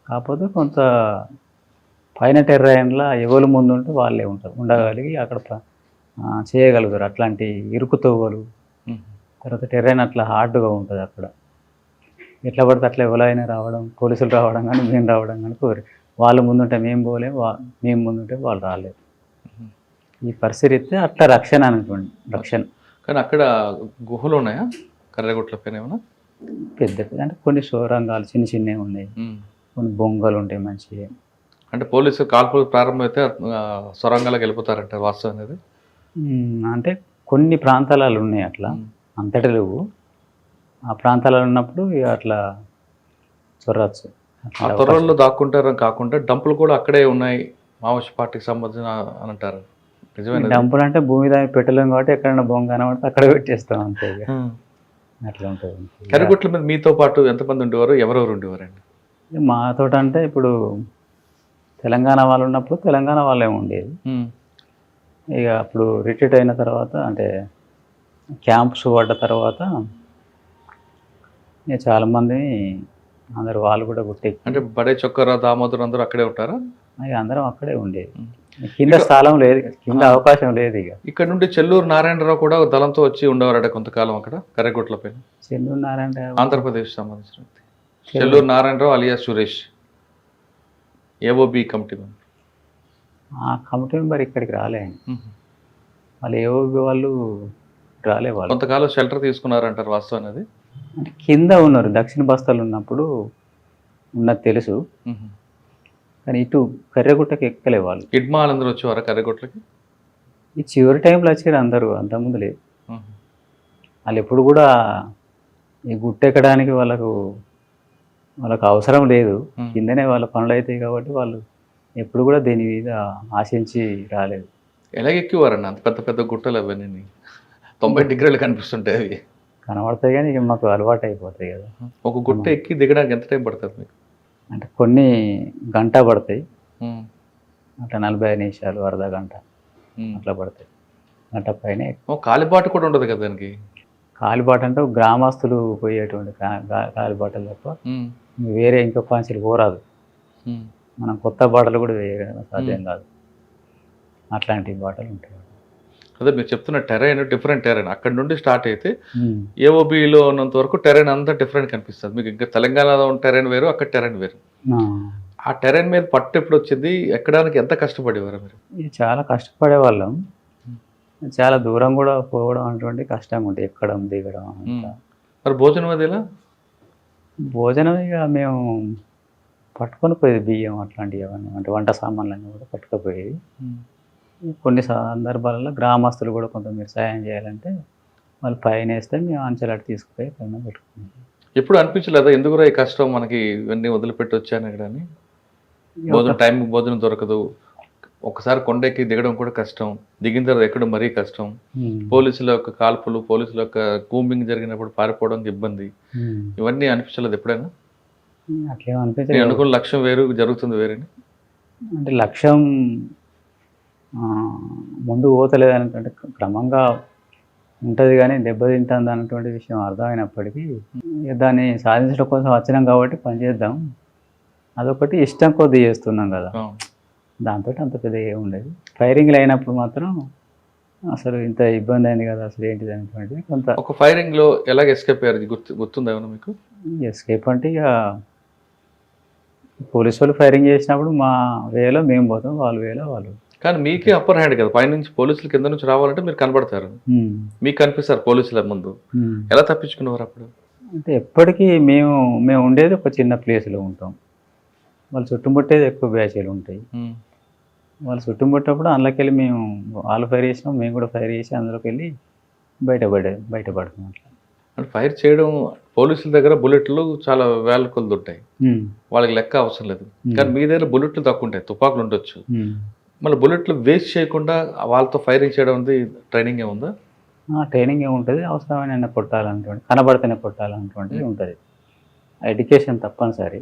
కాకపోతే కొంత పైన టెర్రైన్లో ఎవరు ముందు ఉంటే వాళ్ళే ఉంటారు, ఉండగలిగి అక్కడ చేయగలుగుతారు. అట్లాంటి ఇరుకు తవ్వలు, తర్వాత టెర్రైన్ అట్లా హార్డ్గా ఉంటుంది అక్కడ. ఎట్లా పడితే అట్లా ఎవరైనా రావడం, పోలీసులు రావడం కానీ మేము రావడం కానీ వాళ్ళు ముందుంటే మేము పోలేము, మేము ముందుంటే వాళ్ళు రాలేదు. ఈ పరిస్థితి అట్లా రక్షణ అనుకోండి, రక్షణ. కానీ అక్కడ గుహలు ఉన్నాయా కర్రిగుట్టల పైన? ఏమన్నా పెద్ద అంటే కొన్ని సొరంగాలు చిన్న చిన్నవి ఉన్నాయి, కొన్ని బొంగలు ఉంటాయి మంచిగా. అంటే పోలీసు కాల్పులు ప్రారంభమైతే సొరంగాలకు వెళ్ళిపోతారంటారు, వాస్తవం అనేది? అంటే కొన్ని ప్రాంతాలు ఉన్నాయి అట్లా, అంతటి లేవు. ఆ ప్రాంతాలలో ఉన్నప్పుడు ఇక అట్లా చొరవచ్చు. ఆ త్వరలో దాక్కుంటారని కాకుండా డంపులు కూడా అక్కడే ఉన్నాయి మావోయిస్ట్ పార్టీకి సంబంధించిన అని అంటారు. నిజమైన డంపులు అంటే భూమి దాన్ని పెట్టలేం కాబట్టి ఎక్కడైనా బొంగ కనబడితే అక్కడ పెట్టేస్తాం అంతే. అట్లా ఉంటుంది. కర్రిగుట్టల మీద మీతో పాటు ఎంతమంది ఉండేవారు, ఎవరెవరు ఉండేవారండి? మాతో అంటే ఇప్పుడు తెలంగాణ వాళ్ళు ఉన్నప్పుడు తెలంగాణ వాళ్ళే ఉండేది. ఇక అప్పుడు రిట్రీట్ అయిన తర్వాత అంటే క్యాంప్స్ పడ్డ తర్వాత ఇక చాలామంది అందరు వాళ్ళు కూడా గుట్టెక్కి, అంటే బడే చొక్కరా, దామోదర్ అందరూ అక్కడే ఉంటారా? ఇక అందరం అక్కడే ఉండేది. కింద స్థలం లేదు, కింద అవకాశం లేదు. ఇక ఇక్కడ నుండి చెల్లూరు నారాయణరావు కూడా దళంతో వచ్చి ఉండేవారట కొంతకాలం అక్కడ కర్రిగుట్టల పైన. చెల్లూరు నారాయణరావు ఆంధ్రప్రదేశ్ సంబంధించిన వ్యక్తి. Chelluru Narayanarao alias Suresh, AOB committee member. ఆ కమిటీ మెంబర్ ఇక్కడికి రాలే, వాళ్ళు ఏఓబి వాళ్ళు రాలే. వాళ్ళు కొంతకాలం షెల్టర్ తీసుకున్నారంటారు, వాస్తవం అనేది? అంటే కింద ఉన్నారు, దక్షిణ బస్తాలు ఉన్నప్పుడు ఉన్నది తెలుసు. కానీ ఇటు కర్రిగుట్టకి ఎక్కలే వాళ్ళు. కిడ్మాల్ అందరూ వచ్చేవారా కర్రిగుట్టలకి? ఈ చివరి టైంలో వచ్చారు అందరూ, అంతకుముందు లేదు. వాళ్ళు ఎప్పుడు కూడా ఈ గుట్ట ఎక్కడానికి వాళ్ళకు అవసరం లేదు, కిందనే వాళ్ళ పనులు అవుతాయి కాబట్టి వాళ్ళు ఎప్పుడు కూడా దీని మీద ఆశించి రాలేదు. ఎలాగెక్కివారండి అంత పెద్ద పెద్ద గుట్టలు? అవన్నీ 90 డిగ్రీలు కనిపిస్తుంటాయి. అవి కనబడతాయి కానీ ఇక మాకు అలవాటు అయిపోతాయి కదా. ఒక గుట్ట ఎక్కి దిగడానికి ఎంత టైం పడుతుంది మీకు? అంటే కొన్ని గంట పడతాయి, అట్లా 45 నిమిషాలు, అర్ధ గంట అట్లా పడతాయి. గంట పైన. కాలిబాట కూడా ఉండదు కదా దానికి? కాలిబాట అంటే గ్రామస్తులు పోయేటువంటి కాలిబాటలు తప్ప వేరే ఇంకో పాంచలు పోరాదు. మనం కొత్త బాటలు కూడా వేయడం సాధ్యం కాదు, అట్లాంటి బాటలు ఉంటాయి. అదే మీరు చెప్తున్న టెరైన్ డిఫరెంట్ టెరైన్. అక్కడ నుండి స్టార్ట్ అయితే ఏఓబిలో ఉన్నంత వరకు టెరైన్ అంతా డిఫరెంట్ కనిపిస్తుంది మీకు. ఇంకా తెలంగాణలో ఉన్న టెరైన్ వేరు, అక్కడ టెరైన్ వేరు. ఆ టెరైన్ మీద పట్టు ఎప్పుడు వచ్చింది, ఎక్కడానికి ఎంత కష్టపడేవారు మీరు? ఇది చాలా కష్టపడేవాళ్ళం. చాలా దూరం కూడా పోవడం అటువంటి కష్టంగా ఉంటుంది, ఎక్కడం దిగడం. మరి భోజనం అది ఎలా? భోజనం ఇక మేము పట్టుకొని పోయేది బియ్యం అట్లాంటివి అవన్నీ అంటే వంట సామాన్లన్నీ కూడా పట్టుకుపోయేది. కొన్ని సందర్భాలలో గ్రామస్తులు కూడా కొంత మీరు సాయం చేయాలంటే వాళ్ళు పైన వేస్తే మేము అంచెలాట తీసుకుపోయి పైన పెట్టుకున్నాం. ఎప్పుడు అనిపించలేదా ఎందుకురా ఈ కష్టం మనకి ఇవన్నీ వదిలిపెట్టి వచ్చాను ఇక్కడ అని? భోజనం టైంకి భోజనం దొరకదు, ఒకసారి కొండెక్కి దిగడం కూడా కష్టం, దిగిన తర్వాత ఎక్కడం మరీ కష్టం, పోలీసుల యొక్క కాల్పులు, పోలీసుల యొక్క కూంబింగ్ జరిగినప్పుడు పారిపోవడానికి ఇబ్బంది, ఇవన్నీ అనిపించలేదు ఎప్పుడైనా? అట్లేం నేను అనిపించలేదు. అనుకున్న లక్ష్యం వేరు జరుగుతుంది వేరేని. అంటే లక్ష్యం ముందు పోతలేదు అనేటువంటి క్రమంగా ఉంటుంది కానీ దెబ్బతింటుంది అన్నటువంటి విషయం అర్థమైనప్పటికీ ఇక దాన్ని సాధించడం కోసం వచ్చినాం కాబట్టి పనిచేద్దాం, అదొకటి ఇష్టం కొద్దీ చేస్తున్నాం కదా, దాంతో అంత పెద్ద ఏమి ఉండేది. ఫైరింగ్లు అయినప్పుడు మాత్రం అసలు ఇంత ఇబ్బంది అయింది కదా అసలు ఏంటిది అనేటువంటిది కొంత. ఒక ఫైరింగ్ లో ఎలాగ ఎస్కేప్ అయ్యారు గుర్తుందా ఏమన్నా మీకు? ఎస్కేప్ అంటే ఇక పోలీసు వాళ్ళు ఫైరింగ్ చేసినప్పుడు మా వేలో మేము పోతాం, వాళ్ళ వేలో వాళ్ళు. కానీ మీకే అప్పర్ హ్యాండ్ కదా, పైనుంచి పోలీసులు కింద నుంచి రావాలంటే మీరు కనబడతారు, మీకు కనిపిస్తారు పోలీసుల ముందు, ఎలా తప్పించుకునేవారు అప్పుడు? అంటే ఎప్పటికీ మేము ఉండేది ఒక చిన్న ప్లేస్లో ఉంటాం, వాళ్ళు చుట్టుముట్టేది ఎక్కువ బ్యాచీలు ఉంటాయి. వాళ్ళు చుట్టుముట్టప్పుడు అందులోకి వెళ్ళి మేము వాళ్ళు ఫైర్ చేసినాం, మేము కూడా ఫైర్ చేసి అందులోకి వెళ్ళి బయటపడతాం అట్లా. అంటే ఫైర్ చేయడం పోలీసుల దగ్గర బుల్లెట్లు చాలా వేల కొలది ఉంటాయి, వాళ్ళకి లెక్క అవసరం లేదు. కానీ మీ దగ్గర బుల్లెట్లు తక్కువ ఉంటాయి, తుపాకులు ఉండొచ్చు, మళ్ళీ బుల్లెట్లు వేస్ట్ చేయకుండా వాళ్ళతో ఫైరింగ్ చేయడం అనేది ట్రైనింగ్ ఏముందా? ట్రైనింగ్ ఏముంటుంది, అవసరమైన కొట్టాలన్నటువంటి కనబడితేనే కొట్టాలన్నటువంటిది ఉంటుంది. ఎడ్యుకేషన్ తప్పనిసరి.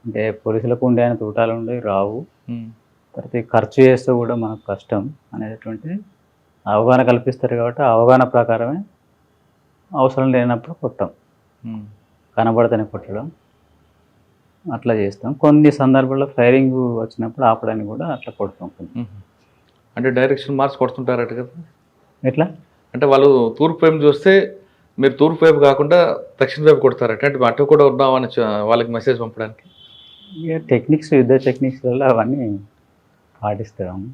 అంటే పోలీసులకు ఉండే ఆయన తూటాలు ఉండేవి రావు, తర్వాత ఖర్చు చేస్తే కూడా మనకు కష్టం అనేటువంటిది అవగాహన కల్పిస్తారు కాబట్టి ఆ అవగాహన ప్రకారమే అవసరం లేనప్పుడు కొట్టాం, కనబడితేనే కొట్టడం అట్లా చేస్తాం. కొన్ని సందర్భాల్లో ఫైరింగ్ వచ్చినప్పుడు ఆపడానికి కూడా అట్లా కొడతాం. అంటే డైరెక్షన్ మార్క్స్ కొడుతుంటారట కదా ఎట్లా అంటే వాళ్ళు తూర్పు వైపు చూస్తే మీరు తూర్పు వైపు కాకుండా దక్షిణ వైపు కొడతారట, అంటే అటు కూడా ఉన్నామని వాళ్ళకి మెసేజ్ పంపడానికి. ఇక టెక్నిక్స్ యుద్ధ టెక్నిక్స్ వల్ల అవన్నీ పాటిస్తాము,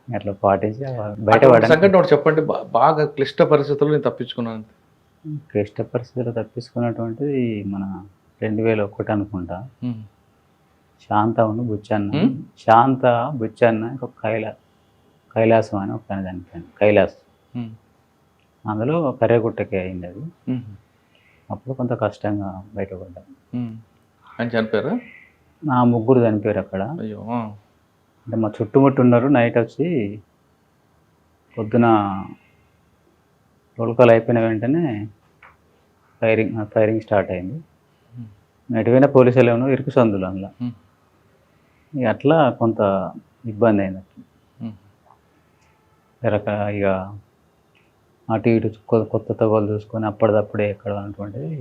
అట్లా పాటించి బయటపడ. సంఘటన ఒకటి చెప్పండి, బాగా క్లిష్ట పరిస్థితుల్లో నేను తప్పించుకున్నాను. క్లిష్ట పరిస్థితుల్లో తప్పించుకున్నటువంటిది మన 2001 అనుకుంటా. శాంత బుచ్చన్న ఇంకొక కైలాసం అని ఒక చనిపోయాను, కైలాస్. అందులో కర్రెగుట్టకి అయింది అది. అప్పుడు కొంత కష్టంగా బయటపడ్డాం. అని చనిపోయారా? నా ముగ్గురు చనిపోయారు అక్కడ. అయ్యో. అంటే మా చుట్టుముట్టు ఉన్నారు. నైట్ వచ్చి పొద్దున రోల్కాల్ అయిపోయిన వెంటనే ఫైరింగ్ స్టార్ట్ అయింది. ఎటువైనా పోలీసులు ఏమో ఇరుకు సందులు అందులో. ఇక అట్లా కొంత ఇబ్బంది అయింది. ఇక అటు ఇటు కొత్త తవ్వలు చూసుకొని అప్పటిదప్పుడే ఎక్కడ అన్నటువంటిది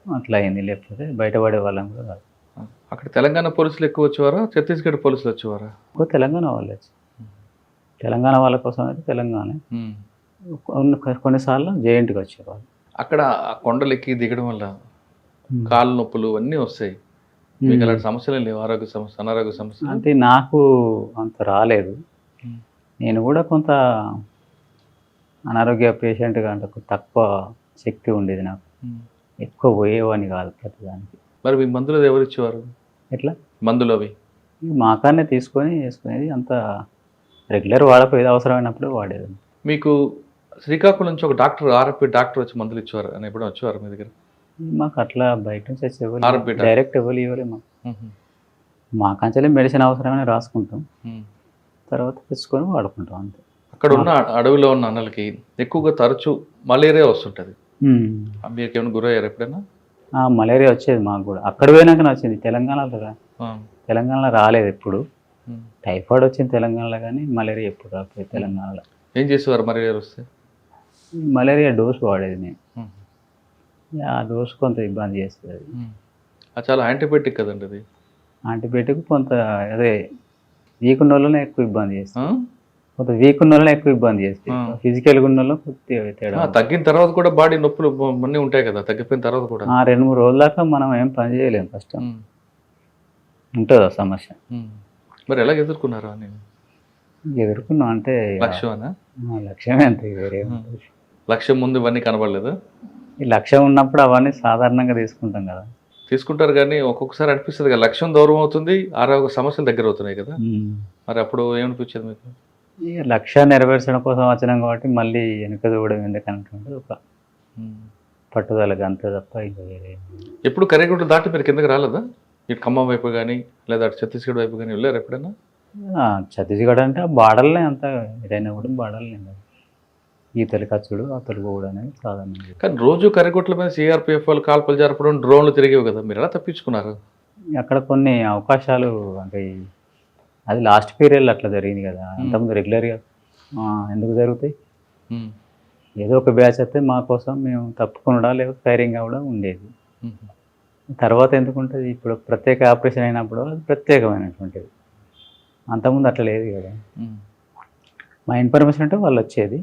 అట్లా అయింది. లేకపోతే బయటపడే వాళ్ళం కూడా కాదు. అక్కడ తెలంగాణ పోలీసులు ఎక్కువ వచ్చేవారా, ఛత్తీస్గఢ్ పోలీసులు వచ్చేవారా? ఎక్కువ తెలంగాణ వాళ్ళే. తెలంగాణ వాళ్ళ కోసం అయితే తెలంగాణ, కొన్నిసార్లు జేఎన్టీకి వచ్చేవాళ్ళు. అక్కడ కొండలు ఎక్కి దిగడం వల్ల కాళ్ళు నొప్పులు అన్నీ వస్తాయి, మీకు అలాంటి సమస్యలు లేవు? ఆరోగ్య సమస్య, అనారోగ్య సమస్య అంటే నాకు అంత రాలేదు. నేను కూడా కొంత అనారోగ్య పేషెంట్గా, అంటే తక్కువ శక్తి ఉండేది నాకు, ఎక్కువ పోయేవాడిని కాదు ప్రతిదానికి. మరి మీ మందులు ఎవరు ఇచ్చేవారు? ఎట్లా మందులు అవి మాకానే తీసుకొని వేసుకునేది, అంత రెగ్యులర్ వాడకపోయేది, అవసరమైనప్పుడు వాడేది. మీకు శ్రీకాకుళం నుంచి ఒక డాక్టర్, ఆర్ఎంపీ డాక్టర్ వచ్చి మందులు ఇచ్చేవారు అని ఎప్పుడో వచ్చేవారు మీ దగ్గర? మాకు అట్లా బయట నుంచి వచ్చే డైరెక్ట్ ఎవరు ఇవ్వలే మాకు. మాకంచెలే మెడిసిన్ అవసరమైన రాసుకుంటాం, తర్వాత తెచ్చుకొని వాడుకుంటాం అంతే. అక్కడ ఉన్న అడవిలో ఉన్న అన్నలకి ఎక్కువగా తరచూ మలేరియా వస్తుంటుంది, మీకు ఏమైనా గురయ్యారు ఎప్పుడైనా? మలేరియా వచ్చేది మాకు కూడా. అక్కడ పోయినాకనే వచ్చింది, తెలంగాణలో రాలేదు ఎప్పుడు. టైఫాయిడ్ వచ్చింది తెలంగాణలో, కానీ మలేరియా ఎప్పుడు రాలేదు తెలంగాణలో. ఏం చేసేవారు మలేరియా వస్తే? మలేరియా డోసు వాడేది నేను. ఆ డోసు కొంత ఇబ్బంది చేస్తుంది. అది చాలా యాంటీబయాటిక్ కదండి అది. యాంటీబయాటిక్ కొంత అదే వీక్ ఉన్న వాళ్ళనే ఎక్కువ ఇబ్బంది చేస్తుంది, కొంత వీక్ ఉన్న వాళ్ళనే ఎక్కువ ఇబ్బంది చేస్తుంది. ఫిజికల్గా ఉన్న వాళ్ళు కొద్దిగా తేడా. తగ్గిన తర్వాత కూడా బాడీ నొప్పులు అన్నీ ఉంటాయి కదా, తగ్గిపోయిన తర్వాత కూడా 2-3 రోజుల దాకా మనం ఏం పని చేయలేము, కష్టం ఉంటుంది ఆ సమస్య. మరి ఎలా ఎదుర్కొన్నారు అని? ఎదుర్కొన్నాం అంటే లక్ష్యమే అంతే, వేరే లక్ష్యం ముందు ఇవన్నీ కనబడలేదు. ఈ లక్ష్యం ఉన్నప్పుడు అవన్నీ సాధారణంగా తీసుకుంటాం కదా. తీసుకుంటారు కానీ ఒక్కొక్కసారి అనిపిస్తుంది కదా, లక్ష్యం దూరం అవుతుంది, ఆరోగ్య సమస్యలు దగ్గర అవుతున్నాయి కదా. మరి అప్పుడు ఏమనిపించింది మీకు? ఇక లక్ష్యాన్ని నెరవేర్చడం కోసం వచ్చినాం కాబట్టి మళ్ళీ వెనుక చూడడం ఎందుకంటే ఒక పట్టుదలగా అంతే తప్ప ఇక వేరే ఏం లేదు. ఎప్పుడు కరేగుంట దాటి మీరు కిందకి రాలేదా? ఇటు ఖమ్మం వైపు కానీ లేదా అటు ఛత్తీస్గఢ్ వైపు కానీ వెళ్ళారు ఎప్పుడైనా? ఛత్తీస్గఢ్ అంటే ఆ బార్డర్లే అంతా ఏదైనా కూడా బార్డర్లే ఈతలు ఖర్చుడు అతలు పోవడం అనేది సాధారణంగా. కానీ రోజు కరేగుట్ల మీద సిఆర్పిఎఫ్ వాళ్ళు కాల్పులు జరపడం, డ్రోన్లు తిరిగేవి కదా, మీరు ఎలా తప్పించుకున్నారు? అక్కడ కొన్ని అవకాశాలు అంటే అది లాస్ట్ పీరియడ్లో అట్లా జరిగింది కదా, అంతకుముందు రెగ్యులర్గా ఎందుకు జరుగుతాయి? ఏదో ఒక బ్యాచ్ అయితే మా కోసం మేము తప్పుకునడా లేకపోతే ఫైరింగ్ అవ్వడం ఉండేది. తర్వాత ఎందుకుంటుంది, ఇప్పుడు ప్రత్యేక ఆపరేషన్ అయినప్పుడు అది ప్రత్యేకమైనటువంటిది. అంతకుముందు అట్లా లేదు కదా. మా ఇన్ఫర్మేషన్ అంటే వాళ్ళు వచ్చేది,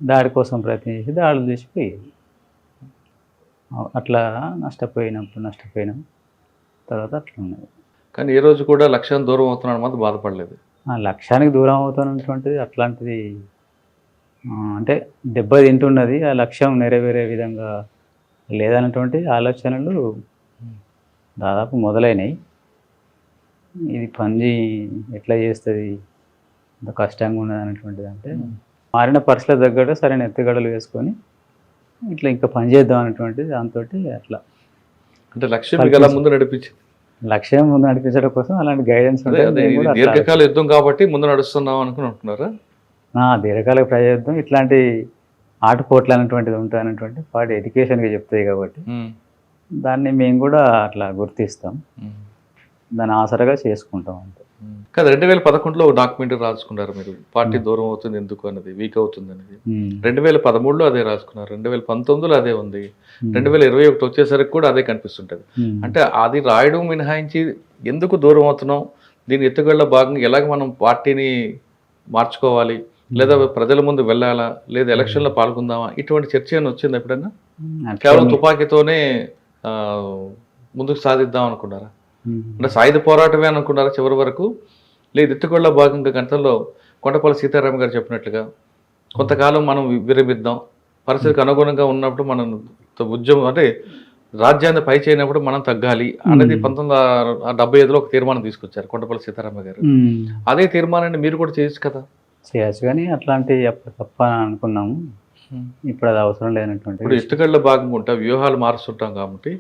దాడి కోసం ప్రయత్నం చేసి దాడులు చేసిపోయేది. అట్లా నష్టపోయినాం తర్వాత అట్లా ఉన్నది. కానీ ఏ రోజు కూడా లక్ష్యాన్ని దూరం అవుతున్నాడు మాత్రం బాధపడలేదు. ఆ లక్ష్యానికి దూరం అవుతున్నటువంటిది అట్లాంటిది అంటే దెబ్బ తింటున్నది, ఆ లక్ష్యం నెరవేరే విధంగా లేదన్నటువంటి ఆలోచనలు దాదాపు మొదలైనవి. ఇది పని ఎట్లా చేస్తుంది, అంత కష్టంగా ఉన్నది అన్నటువంటిది అంటే మారిన పరిస్థితుల తగ్గట్టు సరైన ఎత్తుగడలు వేసుకొని ఇట్లా ఇంకా పని చేద్దాం అనేటువంటిది దాంతో అట్లా అంటే లక్ష్యం మీకు ఎలా ముందు నడిపించింది? లక్ష్యం ముందు నడిపించడం కోసం అలాంటి గైడెన్స్ దీర్ఘకాల యుద్ధం కాబట్టి ముందు నడుస్తున్నాం అనుకుంటున్నారా? దీర్ఘకాలిక ప్రయోజనం ఇట్లాంటి ఆటుపోట్లు అనేటువంటిది ఉంటుంది అనేటువంటి వాటి ఎడ్యుకేషన్గా చెప్తాయి కాబట్టి దాన్ని మేము కూడా అట్లా గుర్తిస్తాం, దాన్ని ఆసరగా చేసుకుంటాం అంతే. కదా 2011లో ఒక డాక్యుమెంటరీ రాసుకున్నారు మీరు, పార్టీ దూరం అవుతుంది ఎందుకు అనేది, వీక్ అవుతుంది అనేది. 2013లో అదే రాసుకున్నారు, 2019లో అదే ఉంది, 2021 వచ్చేసరికి కూడా అదే కనిపిస్తుంటది. అంటే అది రాయడం మినహాయించి ఎందుకు దూరం అవుతున్నాం, దీని ఎత్తుగడలో భాగంగా ఎలాగ మనం పార్టీని మార్చుకోవాలి, లేదా ప్రజల ముందు వెళ్ళాలా, లేదా ఎలక్షన్లో పాల్గొందామా, ఇటువంటి చర్చ ఏమైనా వచ్చింది ఎప్పుడైనా? కేవలం తుపాకీతోనే ముందుకు సాధిద్దాం అనుకున్నారా? అంటే సాయుధ పోరాటమే అనుకున్నారా చివరి వరకు? లేదు ఎత్తుగడలో భాగంగా గంటల్లో కొండపల్లి సీతారామ గారు చెప్పినట్లుగా కొంతకాలం మనం విరమిద్దాం, పరిస్థితికి అనుగుణంగా ఉన్నప్పుడు మనం ఉద్యమం అంటే రాజ్యాన్ని పై చేయనప్పుడు మనం తగ్గాలి అనేది 1975లో ఒక తీర్మానం తీసుకొచ్చారు కొండపల్లి సీతారామ గారు. అదే తీర్మానాన్ని మీరు కూడా చేయొచ్చు కదా? చేయొచ్చు, కానీ అట్లాంటి అప్పుడు తప్ప అనుకున్నాము, ఇప్పుడు అది అవసరం లేనటువంటి. ఇప్పుడు ఎత్తుగడలో భాగంగా ఉంటాం, వ్యూహాలు మారుస్తుంటాం కాబట్టి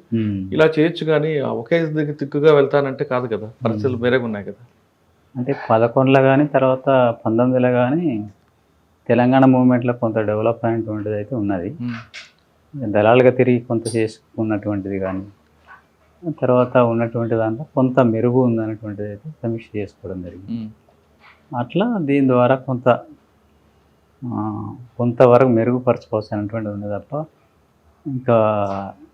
ఇలా చేయొచ్చు, కానీ ఒకే దిక్కుగా వెళ్తానంటే కాదు కదా, పరిస్థితులు వేరేగా ఉన్నాయి కదా. అంటే 11లో కానీ తర్వాత 19లో కానీ తెలంగాణ మూవ్మెంట్లో కొంత డెవలప్ అయినటువంటిది అయితే ఉన్నది, దళాలుగా తిరిగి కొంత చేసుకున్నటువంటిది కానీ తర్వాత ఉన్నటువంటి దాంట్లో కొంత మెరుగు ఉందన్నటువంటిది అయితే సమీక్ష చేసుకోవడం జరిగింది. అట్లా దీని ద్వారా కొంతవరకు మెరుగుపరచుకోవచ్చు అనేటువంటిది ఉంది తప్ప ఇంకా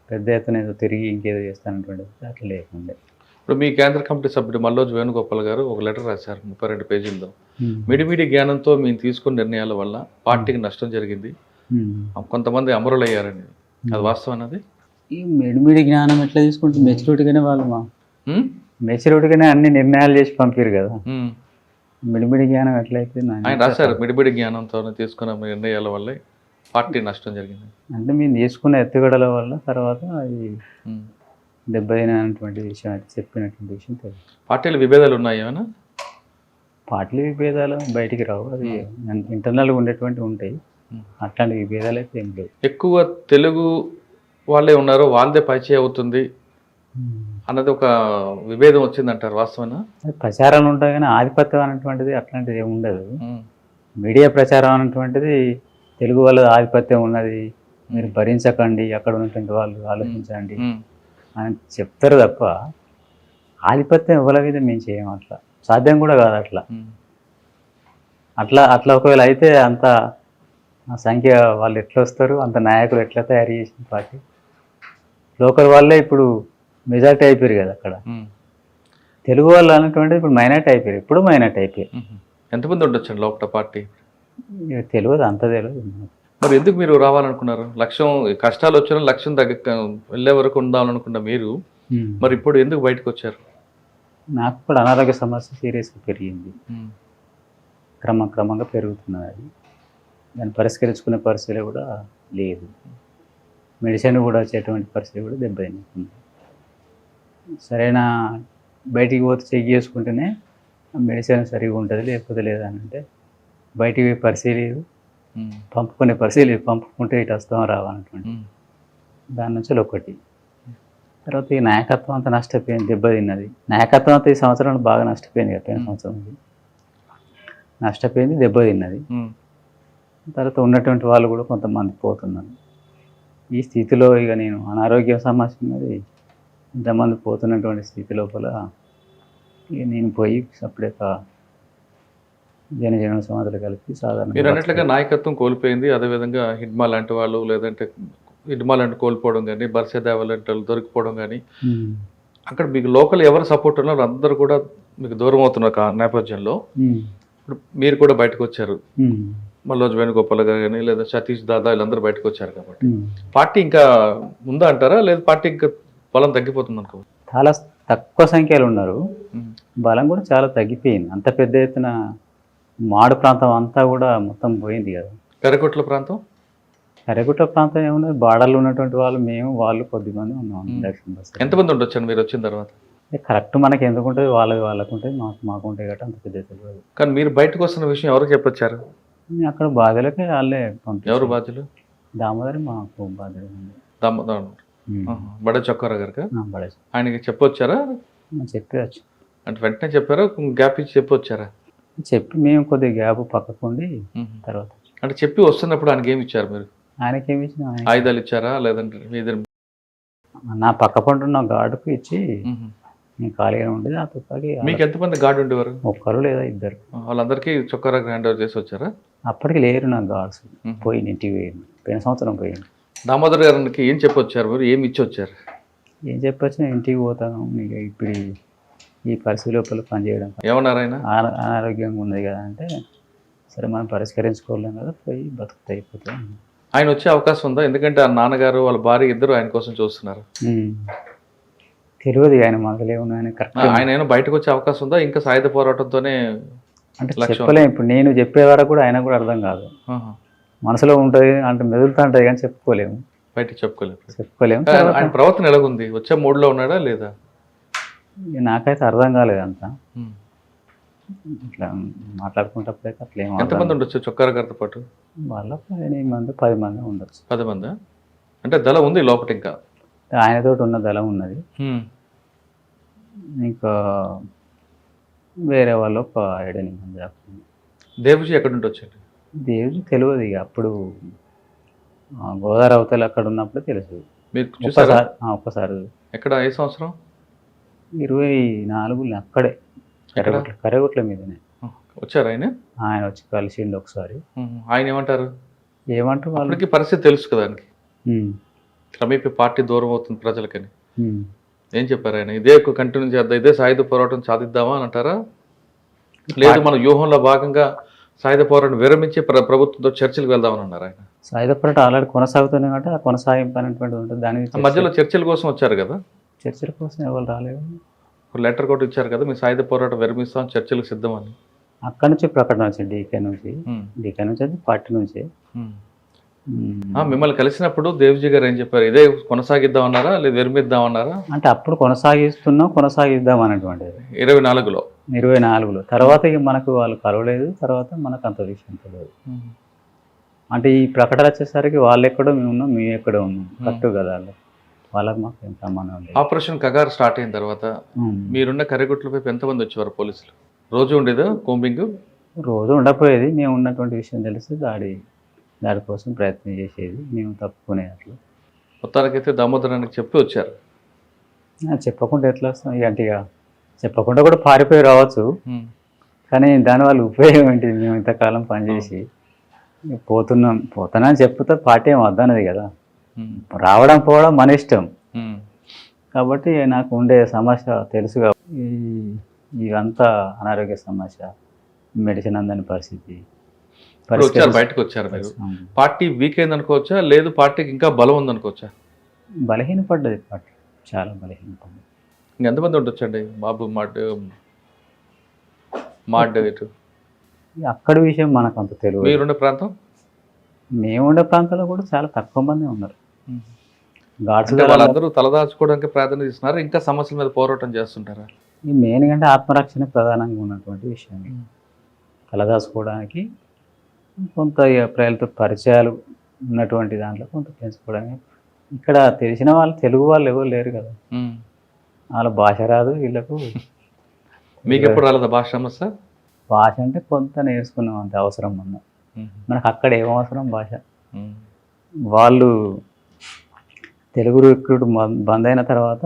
పెద్ద ఎత్తున ఏదో తిరిగి ఇంకేదో చేస్తానటువంటిది అట్లా లేకుండే. ఇప్పుడు మీ కేంద్ర కమిటీ సభ్యుడు మల్లోజు వేణుగోపాల్ గారు ఒక లెటర్ రాశారు 32 పేజీలతో. మిడిమిడి జ్ఞానంతో మేము తీసుకున్న నిర్ణయాల వల్ల పార్టీకి నష్టం జరిగింది, కొంతమంది అమరులయ్యారని, అది వాస్తవం అన్నది? ఈ మిడిమిడి జ్ఞానం ఎట్లా తీసుకుంటే మెచ్యూరిటీగానే వాళ్ళు మెచ్యూరిటీగానే అన్ని నిర్ణయాలు చేసి పంపారు కదా, మిడిమిడి జ్ఞానం ఎట్లయితే ఆయన రాశారు. మిడిమిడి జ్ఞానంతో తీసుకున్న నిర్ణయాల వల్లే పార్టీ నష్టం జరిగింది అంటే మేము తీసుకున్న ఎత్తుగడల వల్ల తర్వాత అది దెబ్బతినటువంటి విషయం అయితే చెప్పినటువంటి విషయం తెలుసు. పార్టీల విభేదాలు ఉన్నాయి ఏమైనా? పార్టీల విభేదాలు బయటికి రావు, అది ఇంటర్నల్గా ఉండేటువంటి ఉంటాయి, అట్లాంటి విభేదాలు అయితే ఏం లేవు. ఎక్కువ తెలుగు వాళ్ళే ఉన్నారు, వాళ్ళదే పరిచయం అవుతుంది అన్నది ఒక విభేదం వచ్చిందంటారు, వాస్తవనా? ప్రచారాలు ఉంటాయి కానీ ఆధిపత్యం అనేటువంటిది అట్లాంటిది ఏమి ఉండదు. మీడియా ప్రచారం అనేటువంటిది తెలుగు వాళ్ళ ఆధిపత్యం ఉన్నది, మీరు భరించకండి, అక్కడ ఉన్నటువంటి వాళ్ళు ఆలోచించండి అని చెప్తారు తప్ప ఆధిపత్యం ఎవరి మీద మేము చేయము, అట్లా సాధ్యం కూడా కాదు. అట్లా ఒకవేళ అయితే అంత సంఖ్య వాళ్ళు ఎట్లా వస్తారు, అంత నాయకులు ఎట్లా తయారు చేసిన పార్టీ, లోకల్ వాళ్ళే ఇప్పుడు మెజార్టీ అయిపోయారు కదా అక్కడ, తెలుగు వాళ్ళు అనేటువంటి ఇప్పుడు మైనార్టీ అయిపోయారు, ఇప్పుడు మైనార్టీ అయిపోయారు. ఎంతమంది ఉండొచ్చండి లోపల పార్టీ? తెలియదు, అంత తెలియదు. మరి ఎందుకు మీరు రావాలనుకున్నారు? లక్ష్యం కష్టాలు వచ్చిన లక్ష్యం వెళ్ళే వరకు ఉండాలనుకున్న మీరు మరి ఇప్పుడు ఎందుకు బయటకు వచ్చారు? నాకు కూడా అనారోగ్య సమస్య సీరియస్గా పెరిగింది, క్రమంగా పెరుగుతున్నది, అది దాన్ని పరిష్కరించుకునే పరిస్థితి కూడా లేదు, మెడిసిన్ కూడా వచ్చేటువంటి పరిస్థితి కూడా దెబ్బతింది. సరైన బయటికి పోతే చెక్ చేసుకుంటేనే మెడిసిన్ సరిగా ఉంటుంది, లేకపోతే లేదని అంటే బయటికి పోయి పరిశీలేదు, పంపుకునే పరిశీలేదు, పంపుకుంటే ఇటు వస్తాం రావాలన్నటువంటి దాని నుంచి ఒకటి. తర్వాత ఈ నాయకత్వం అంతా నష్టపోయింది, దెబ్బతిన్నది. నాయకత్వం అంతా ఈ సంవత్సరంలో బాగా నష్టపోయింది కదా, పోయిన సంవత్సరం నష్టపోయింది, దెబ్బతిన్నది. తర్వాత ఉన్నటువంటి వాళ్ళు కూడా కొంతమంది పోతున్నారు. ఈ స్థితిలో ఇక నేను అనారోగ్య సమస్య ఉన్నది, ఇంతమంది పోతున్నటువంటి స్థితి లోపల ఇక నేను పోయి సపరేట్గా జనజీవన సమాధులు కలిపి సాధారణ మీరు అన్నట్లుగా నాయకత్వం కోల్పోయింది. అదేవిధంగా హిడ్మా లాంటి వాళ్ళు, లేదంటే హిడ్మా లాంటి కోల్పోవడం కానీ, బర్సేదేవ లాంటి వాళ్ళు దొరికిపోవడం కానీ, అక్కడ మీకు లోకల్ ఎవరు సపోర్ట్ ఉన్నారు అందరూ కూడా మీకు దూరం అవుతున్న నేపథ్యంలో ఇప్పుడు మీరు కూడా బయటకు వచ్చారు. మల్లోజ్ వేణుగోపాల్ గారు కానీ, లేదా సతీష్ దాదా వీళ్ళందరూ బయటకు వచ్చారు. కాబట్టి పార్టీ ఇంకా ఉందా అంటారా, లేదా పార్టీ ఇంకా బలం తగ్గిపోతుంది అనుకో? చాలా తక్కువ సంఖ్యలో ఉన్నారు, బలం కూడా చాలా తగ్గిపోయింది. అంత పెద్ద ఎత్తున మాడు ప్రాంతం అంతా కూడా మొత్తం పోయింది కదా. కరకొట్ల ప్రాంతం, కరగుట్ట ప్రాంతం ఏమున్నది, బార్డర్లో ఉన్నటువంటి వాళ్ళు, మేము వాళ్ళు కొద్దిమంది ఉన్నాం. దక్షిణ బస్ ఎంతమంది ఉండొచ్చాను మీరు వచ్చిన తర్వాత? కరెక్ట్ మనకి ఎందుకు ఉంటుంది, వాళ్ళకు ఉంటుంది, మాకు ఉంటాయి కాబట్టి అంత పెద్ద తెలియదు. కానీ మీరు బయటకు వస్తున్న విషయం ఎవరికి చెప్పొచ్చారు? అక్కడ బాధ్యులకే వాళ్ళే పంపించారు. ఎవరు బాధ్యులు? దామోదరి మాకు బాధ్యులు బడ చొక్కారా గారికి పడేసి ఆయనకి చెప్పొచ్చారా? చెప్పవచ్చు అంటే వెంటనే చెప్పారా, గ్యాప్ ఇచ్చి చెప్పొచ్చారా? చెప్పి మేము కొద్దిగా గ్యాప్ పక్కకుండి తర్వాత అంటే చెప్పి వస్తున్నప్పుడు ఆయనకి ఏమి ఇచ్చారు మీరు? ఆయనకేమి ఇచ్చిన ఆయుధాలు ఇచ్చారా, లేదంటే మీ నా పక్క పంటున్న గార్డుకు ఇచ్చి నేను ఖాళీగా ఉండేది. ఆ తుపాకి మీకు ఎంతమంది గార్డు ఉండేవారు? ఒక్కరు లేదా ఇద్దరు. వాళ్ళందరికీ చొక్కారా హ్యాండ్ ఓవర్ చేసి వచ్చారా? అప్పటికి లేరు నా గార్డ్స్, పోయింది ఇంటికి పోయింది, పోయిన సంవత్సరం పోయింది. దామోదర్ గారికి ఏం చెప్పొచ్చారు మీరు, ఏమి ఇచ్చి వచ్చారు? ఏం చెప్పొచ్చు, నేను ఇంటికి పోతాను, నీకు ఇప్పుడు ఈ పరిస్థితి లోపల పనిచేయడం ఏమన్నారు ఆయన? అనారోగ్యంగా ఉంది కదా అంటే, సరే మనం పరిష్కరించుకోలేం కదా, పోయి బతుకుతా అయిపోతాం. ఆయన వచ్చే అవకాశం ఉందా? ఎందుకంటే ఆ నాన్నగారు వాళ్ళ భార్య ఇద్దరు ఆయన కోసం చూస్తున్నారు. తెలియదు ఆయన మొదలేమన్నా ఆయన కరెక్ట్. ఆయన ఏమైనా బయటకు వచ్చే అవకాశం ఉందా? ఇంకా సాయుధ పోరాటంతోనే అంటే చెప్పలేం. ఇప్పుడు నేను చెప్పే వరకు కూడా ఆయన కూడా అర్థం కాదు, మనసులో ఉంటుంది అంటే మెదులుతూ ఉంటుంది కానీ చెప్పుకోలేము, బయట చెప్పుకోలేము. ఆయన ప్రవర్తన ఎలాగుంది? వచ్చే మూడ్లో ఉన్నాడా లేదా? నాకైతే అర్థం కాలేదు అంతా. ఇట్లా మాట్లాడుకుంటప్పుడైతే అట్లా ఏమో. ఎంతమంది ఉండొచ్చు చొక్కార గారితో పాటు? వాళ్ళ 8 మంది 10 మంది ఉండొచ్చు. 10 మంది అంటే దళం ఉంది లోపల? ఇంకా ఆయనతో ఉన్న దళం ఉన్నది, ఇంకా వేరే వాళ్ళు ఒక 7-8 మంది దాకా. దేవుజీ ఎక్కడ ఉండొచ్చండి? దేవుజీ తెలియదు ఇక, అప్పుడు గోదావరి అవతల అక్కడ ఉన్నప్పుడు తెలుసు. మీరు చూసారా? ఒక్కసారి. ఎక్కడ? ఏ సంవత్సరం? 24 అక్కడే కరగుట్ల మీదనే వచ్చారు ఆయన. ఆయన వచ్చి కలిసిండు ఒకసారి. ఆయన ఏమంటారు? ఏమంటారు వాళ్ళకి పరిస్థితి తెలుసు కదా, ఆయనకి క్రమేపీ పార్టీ దూరం అవుతుంది ప్రజలకని. ఏం చెప్పారు ఆయన? ఇదే కంటిన్యూ చేద్దాం, ఇదే సాయుధ పోరాటం సాధిద్దామా అని అంటారా, లేదు మన వ్యూహంలో భాగంగా సాయుధ పోరాటం విరమించి ప్రభుత్వంతో చర్చలకు వెళ్దామని అన్నారు ఆయన? సాయుధ పోరాటం ఆల్రెడీ కొనసాగుతుంది కాబట్టి ఆ కొనసాగింపు అనేటువంటిది ఉంటుంది. దాని మధ్యలో చర్చల కోసం వచ్చారు కదా? చర్చల కోసం ఎవరు రాలేదు. ఒక లెటర్ కూడా ఇచ్చారు కదా, మీ సాయుధ పోరాటం విరమిస్తాం, చర్చలకు సిద్ధమని. అక్కడి నుంచి ప్రకటన వచ్చింది, డీకే నుంచి అది పార్టీ నుంచి. మిమ్మల్ని కలిసినప్పుడు దేవ్జీ గారు ఏం చెప్పారు? ఇదే కొనసాగిద్దాం అన్నారా, లేదు విరమిద్దాం అన్నారా? అంటే అప్పుడు కొనసాగిద్దాం అనేటువంటిది 24లో. తర్వాత ఇక మనకు వాళ్ళు కలవలేదు, తర్వాత మనకు అంత విషయం తెలియదు. అంటే ఈ ప్రకటన వచ్చేసరికి వాళ్ళు ఎక్కడో మేము ఉన్నాం, మేము ఎక్కడో ఉన్నాం, కరెక్ట్ కదా. వాళ్ళకి మాకు ఏం సంబంధం లేదు. ఆపరేషన్ కగారు స్టార్ట్ అయిన తర్వాత మీరున్న కర్రెగుట్ల వైపు ఎంతమంది వచ్చేవారు పోలీసులు? రోజు ఉండేదా కోంబింగ్? రోజు ఉండకపోయేది, మేము ఉన్నటువంటి విషయం తెలిసి దాడి కోసం ప్రయత్నం చేసేది, మేము తప్పుకునేది. మొత్తానికైతే దామోదరానికి చెప్పి వచ్చారు. చెప్పకుండా ఎట్లా వస్తాం ఇక, చెప్పకుండా కూడా పారిపోయి రావచ్చు, కానీ దానివల్ల ఉపయోగం ఏంటిది? మేము ఇంతకాలం పనిచేసి పోతున్నా అని చెప్తే పార్టీ ఏం వద్దన్నది కదా, రావడం పోవడం మన ఇష్టం. కాబట్టి నాకు ఉండే సమస్య తెలుసుగా, ఇదంతా అనారోగ్య సమస్య, మెడిసిన్ అందని పరిస్థితి. బయటకు వచ్చారు మీరు. పార్టీ వీక్ అయింది అనుకోవచ్చా, లేదు పార్టీకి ఇంకా బలం ఉందనుకోవచ్చా? బలహీనపడ్డది పార్టీ, చాలా బలహీనపడ్డది. ఇంకెంతమంది ఉండొచ్చండి? బాబు మాడ్ ఇటు అక్కడి విషయం మనకు అంత తెలియదు. మీరుండే ప్రాంతం? మేముండే ప్రాంతంలో కూడా చాలా తక్కువ మంది ఉన్నారు. గాడ్స్ అంటే వాళ్ళందరూ తలదాచుకోవడానికి ప్రాధాన్యత ఇస్తున్నారు, ఇంకా సమస్యల మీద పోరాటం చేస్తుంటారా? ఈ మెయిన్ అంటే ఆత్మరక్షణ ప్రధానంగా ఉన్నటువంటి విషయం. కలదాసుకోవడానికి కొంత ఇక ప్రజలతో పరిచయాలు ఉన్నటువంటి దాంట్లో కొంత పెంచుకోవడానికి. ఇక్కడ తెలిసిన వాళ్ళు తెలుగు వాళ్ళు ఎవరు లేరు కదా, వాళ్ళ భాష రాదు వీళ్ళకు. మీకు ఎప్పుడు రాలేదా భాష సమస్య? భాష అంటే కొంత నేర్చుకున్నాం అంత అవసరం ఉన్న, మనకు అక్కడ ఏం అవసరం భాష. వాళ్ళు తెలుగు రిక్రూట్ బంద్ అయిన తర్వాత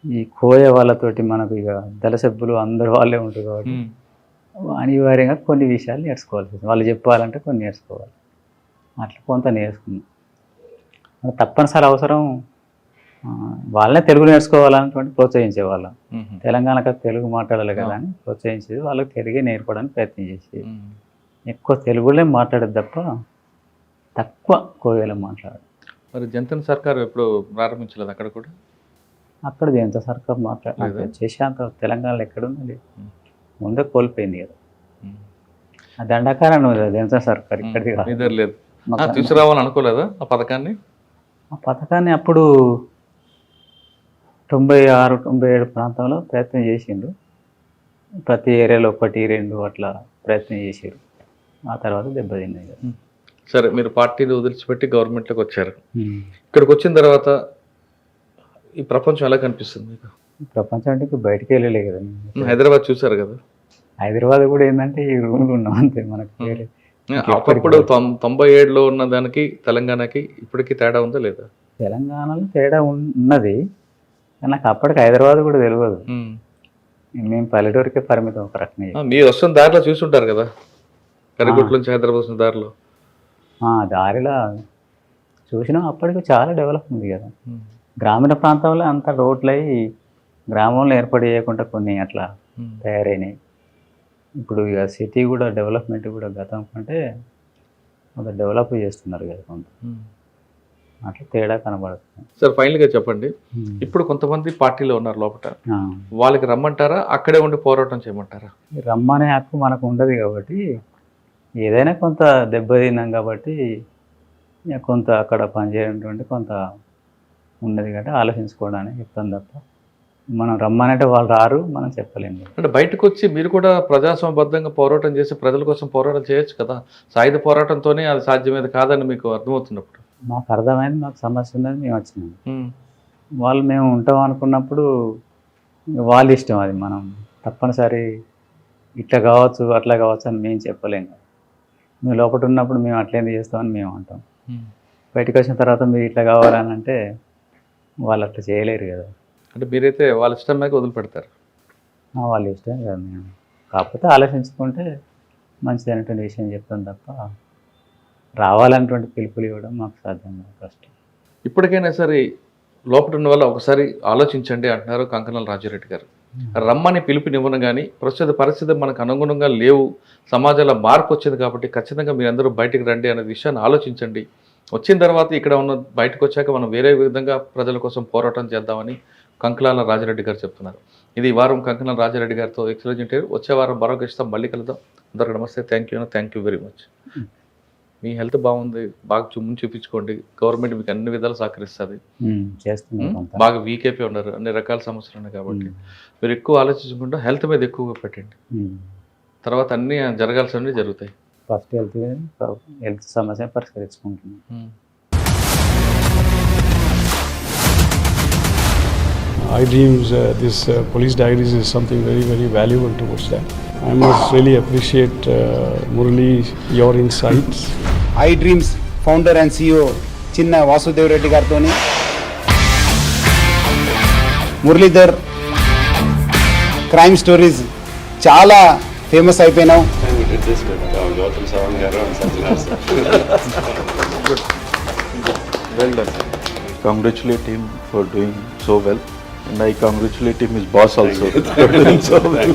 ఈ కోయ వాళ్ళతోటి మనకు ఇక దళసభ్యులు అందరు వాళ్ళే ఉంటారు కాబట్టి అనివార్యంగా కొన్ని విషయాలు నేర్చుకోవాల్సి వస్తుంది. వాళ్ళు చెప్పాలంటే కొన్ని నేర్చుకోవాలి, అట్లా కొంత నేర్చుకున్నాం. తప్పనిసరి అవసరం వాళ్ళనే తెలుగు నేర్చుకోవాలన్నటువంటి ప్రోత్సహించేవాళ్ళం. తెలంగాణకు తెలుగు మాట్లాడాలి కదా అని ప్రోత్సహించేది, వాళ్ళకి తెలుగే నేర్పడానికి ప్రయత్నం చేసేది. ఎక్కువ తెలుగులో మాట్లాడేది తప్ప తక్కువ కోయలో మాట్లాడాలి. మరి జంతన్ సర్కార్ ఎప్పుడు ప్రారంభించలేదు అక్కడ కూడా? అక్కడ జంత సర్కార్ మాట్లాడాలి చేసేంత తెలంగాణలో ఎక్కడుంది, ముందే కోల్పోయింది కదా. ఆ దండకారం జనతా సర్కార్ ఇక్కడికి లేదు. తీసుకురావాలని అనుకోలేదా ఆ పథకాన్ని? ఆ పథకాన్ని అప్పుడు 96, 97 ప్రాంతంలో ప్రయత్నం చేసిండు. ప్రతి ఏరియాలో 1, 2 అట్లా ప్రయత్నం చేసారు. ఆ తర్వాత దెబ్బతింది కదా. సరే, మీరు పార్టీని వదిలిచిపెట్టి గవర్నమెంట్లోకి వచ్చారు. ఇక్కడికి వచ్చిన తర్వాత ఈ ప్రపంచం ఎలా కనిపిస్తుంది మీకు? ప్రపంచం అంటే ఇంకా బయటికి వెళ్ళలే కదా. హైదరాబాద్ చూసారు కదా. హైదరాబాద్ కూడా ఏంటంటే ఈ రూమ్లో ఉన్నాం అంతే. మనకు అప్పుడు 97లో ఉన్న దానికి తెలంగాణకి ఇప్పటికీ తేడా ఉందా లేదా? తెలంగాణలో తేడా ఉన్నది, నాకు అప్పటికి హైదరాబాద్ కూడా తెలియదు. మేము పల్లెటూరికే పరిమితం ఒక రకంగా. మీరు వస్తున్న దారిలో చూసుంటారు కదా, కరిగుట్ల నుంచి హైదరాబాద్ వస్తున్న దారిలో. దారిలో చూసినాం. అప్పటికి చాలా డెవలప్ ఉంది కదా. గ్రామీణ ప్రాంతంలో అంతా రోడ్లు అయ్యి గ్రామంలో ఏర్పాటు చేయకుండా కొన్ని అట్లా తయారైనాయి. ఇప్పుడు ఇక సిటీ కూడా డెవలప్మెంట్ కూడా గతం కంటే కొంత డెవలప్ చేస్తున్నారు కదా కొంత, అట్లా తేడా కనబడుతుంది. సార్, ఫైనల్గా చెప్పండి, ఇప్పుడు కొంతమంది పార్టీలో ఉన్నారు లోపల, వాళ్ళకి రమ్మంటారా అక్కడే ఉండి పోరాటం చేయమంటారా? రమ్మనే హక్కు మనకు ఉండదు కాబట్టి, ఏదైనా కొంత దెబ్బతిన్నాం కాబట్టి కొంత అక్కడ పనిచేయటువంటి కొంత ఉన్నది కాబట్టి ఆలోచించుకోవడానికి చెప్తాను తప్ప మనం రమ్మనంటే వాళ్ళు రారు, మనం చెప్పలేము. అంటే బయటకు వచ్చి మీరు కూడా ప్రజాస్వామ్యబద్ధంగా పోరాటం చేసి ప్రజల కోసం పోరాటం చేయొచ్చు కదా. సాయుధ పోరాటంతోనే అది సాధ్యమేది కాదని మీకు అర్థమవుతున్నప్పుడు? మాకు అర్థమైంది, మాకు సమస్య ఉన్నది, మేము వచ్చినాం. వాళ్ళు మేము ఉంటాం అనుకున్నప్పుడు వాళ్ళ ఇష్టం అది. మనం తప్పనిసరి ఇట్లా కావచ్చు అట్లా కావచ్చు అని మేము చెప్పలేము. మేము లోపల ఉన్నప్పుడు మేము అట్లేంది చేస్తామని మేము అంటాం. బయటకు వచ్చిన తర్వాత మీరు ఇట్లా కావాలని అంటే వాళ్ళు అట్లా చేయలేరు కదా. అంటే మీరైతే వాళ్ళ ఇష్టం మీద వదిలిపెడతారు? వాళ్ళ ఇష్టం కదా. మేము కాకపోతే ఆలోచించుకుంటే మంచిదైనటువంటి విషయం చెప్తాం తప్ప రావాలన్నటువంటి పిలుపులు ఇవ్వడం మాకు సాధ్యం కాదు, కష్టం. ఇప్పటికైనా సరే లోపల ఉన్న వాళ్ళు ఒకసారి ఆలోచించండి అంటున్నారు కంకణాల రాజారెడ్డి గారు. రమ్మని పిలుపునివ్వను కానీ ప్రస్తుత పరిస్థితి మనకు అనుగుణంగా లేవు, సమాజంలో మార్పు వచ్చింది కాబట్టి ఖచ్చితంగా మీరందరూ బయటకు రండి అనే విషయాన్ని ఆలోచించండి. వచ్చిన తర్వాత ఇక్కడ ఉన్న బయటకు వచ్చాక మనం వేరే విధంగా ప్రజల కోసం పోరాటం చేద్దామని కంకణాల రాజారెడ్డి గారు చెప్తున్నారు. ఇది ఈ వారం కంకణాల రాజారెడ్డి గారితో ఎక్స్క్లూజివ్ ఇంటర్వ్యూ. వచ్చే వారం మరొక ఇష్టం మళ్ళీ కలుద్దాం. అందరికీ నమస్తే, thank you very much. Me health బాగుంది, బాగా ముందు చూపించుకోండి. గవర్నమెంట్ మీకు అన్ని విధాలు సహకరిస్తుంది. బాగా వీక్ అయిపోయి ఉన్నారు, అన్ని రకాల సమస్యలు ఉన్నాయి కాబట్టి మీరు ఎక్కువ ఆలోచించకుండా హెల్త్ మీద ఎక్కువగా పెట్టండి. తర్వాత అన్నీ జరగాల్సినవి జరుగుతాయి. ఫస్ట్ హెల్త్ సమస్య పరిష్కరించుకుంటున్నాం. iDreams, this police diaries is something very, very valuable towards that. I must really appreciate Murali, your insights. iDreams founder and CEO Chinna Vasudev Reddy gartoni Muralidhar crime stories చాలా ఫేమస్ అయిపోయినాం. And we did this with Gautam Sawant garu and Sanjana sir. Well done. Congratulate him for doing so well, and I congratulate him, his boss also, for doing so well.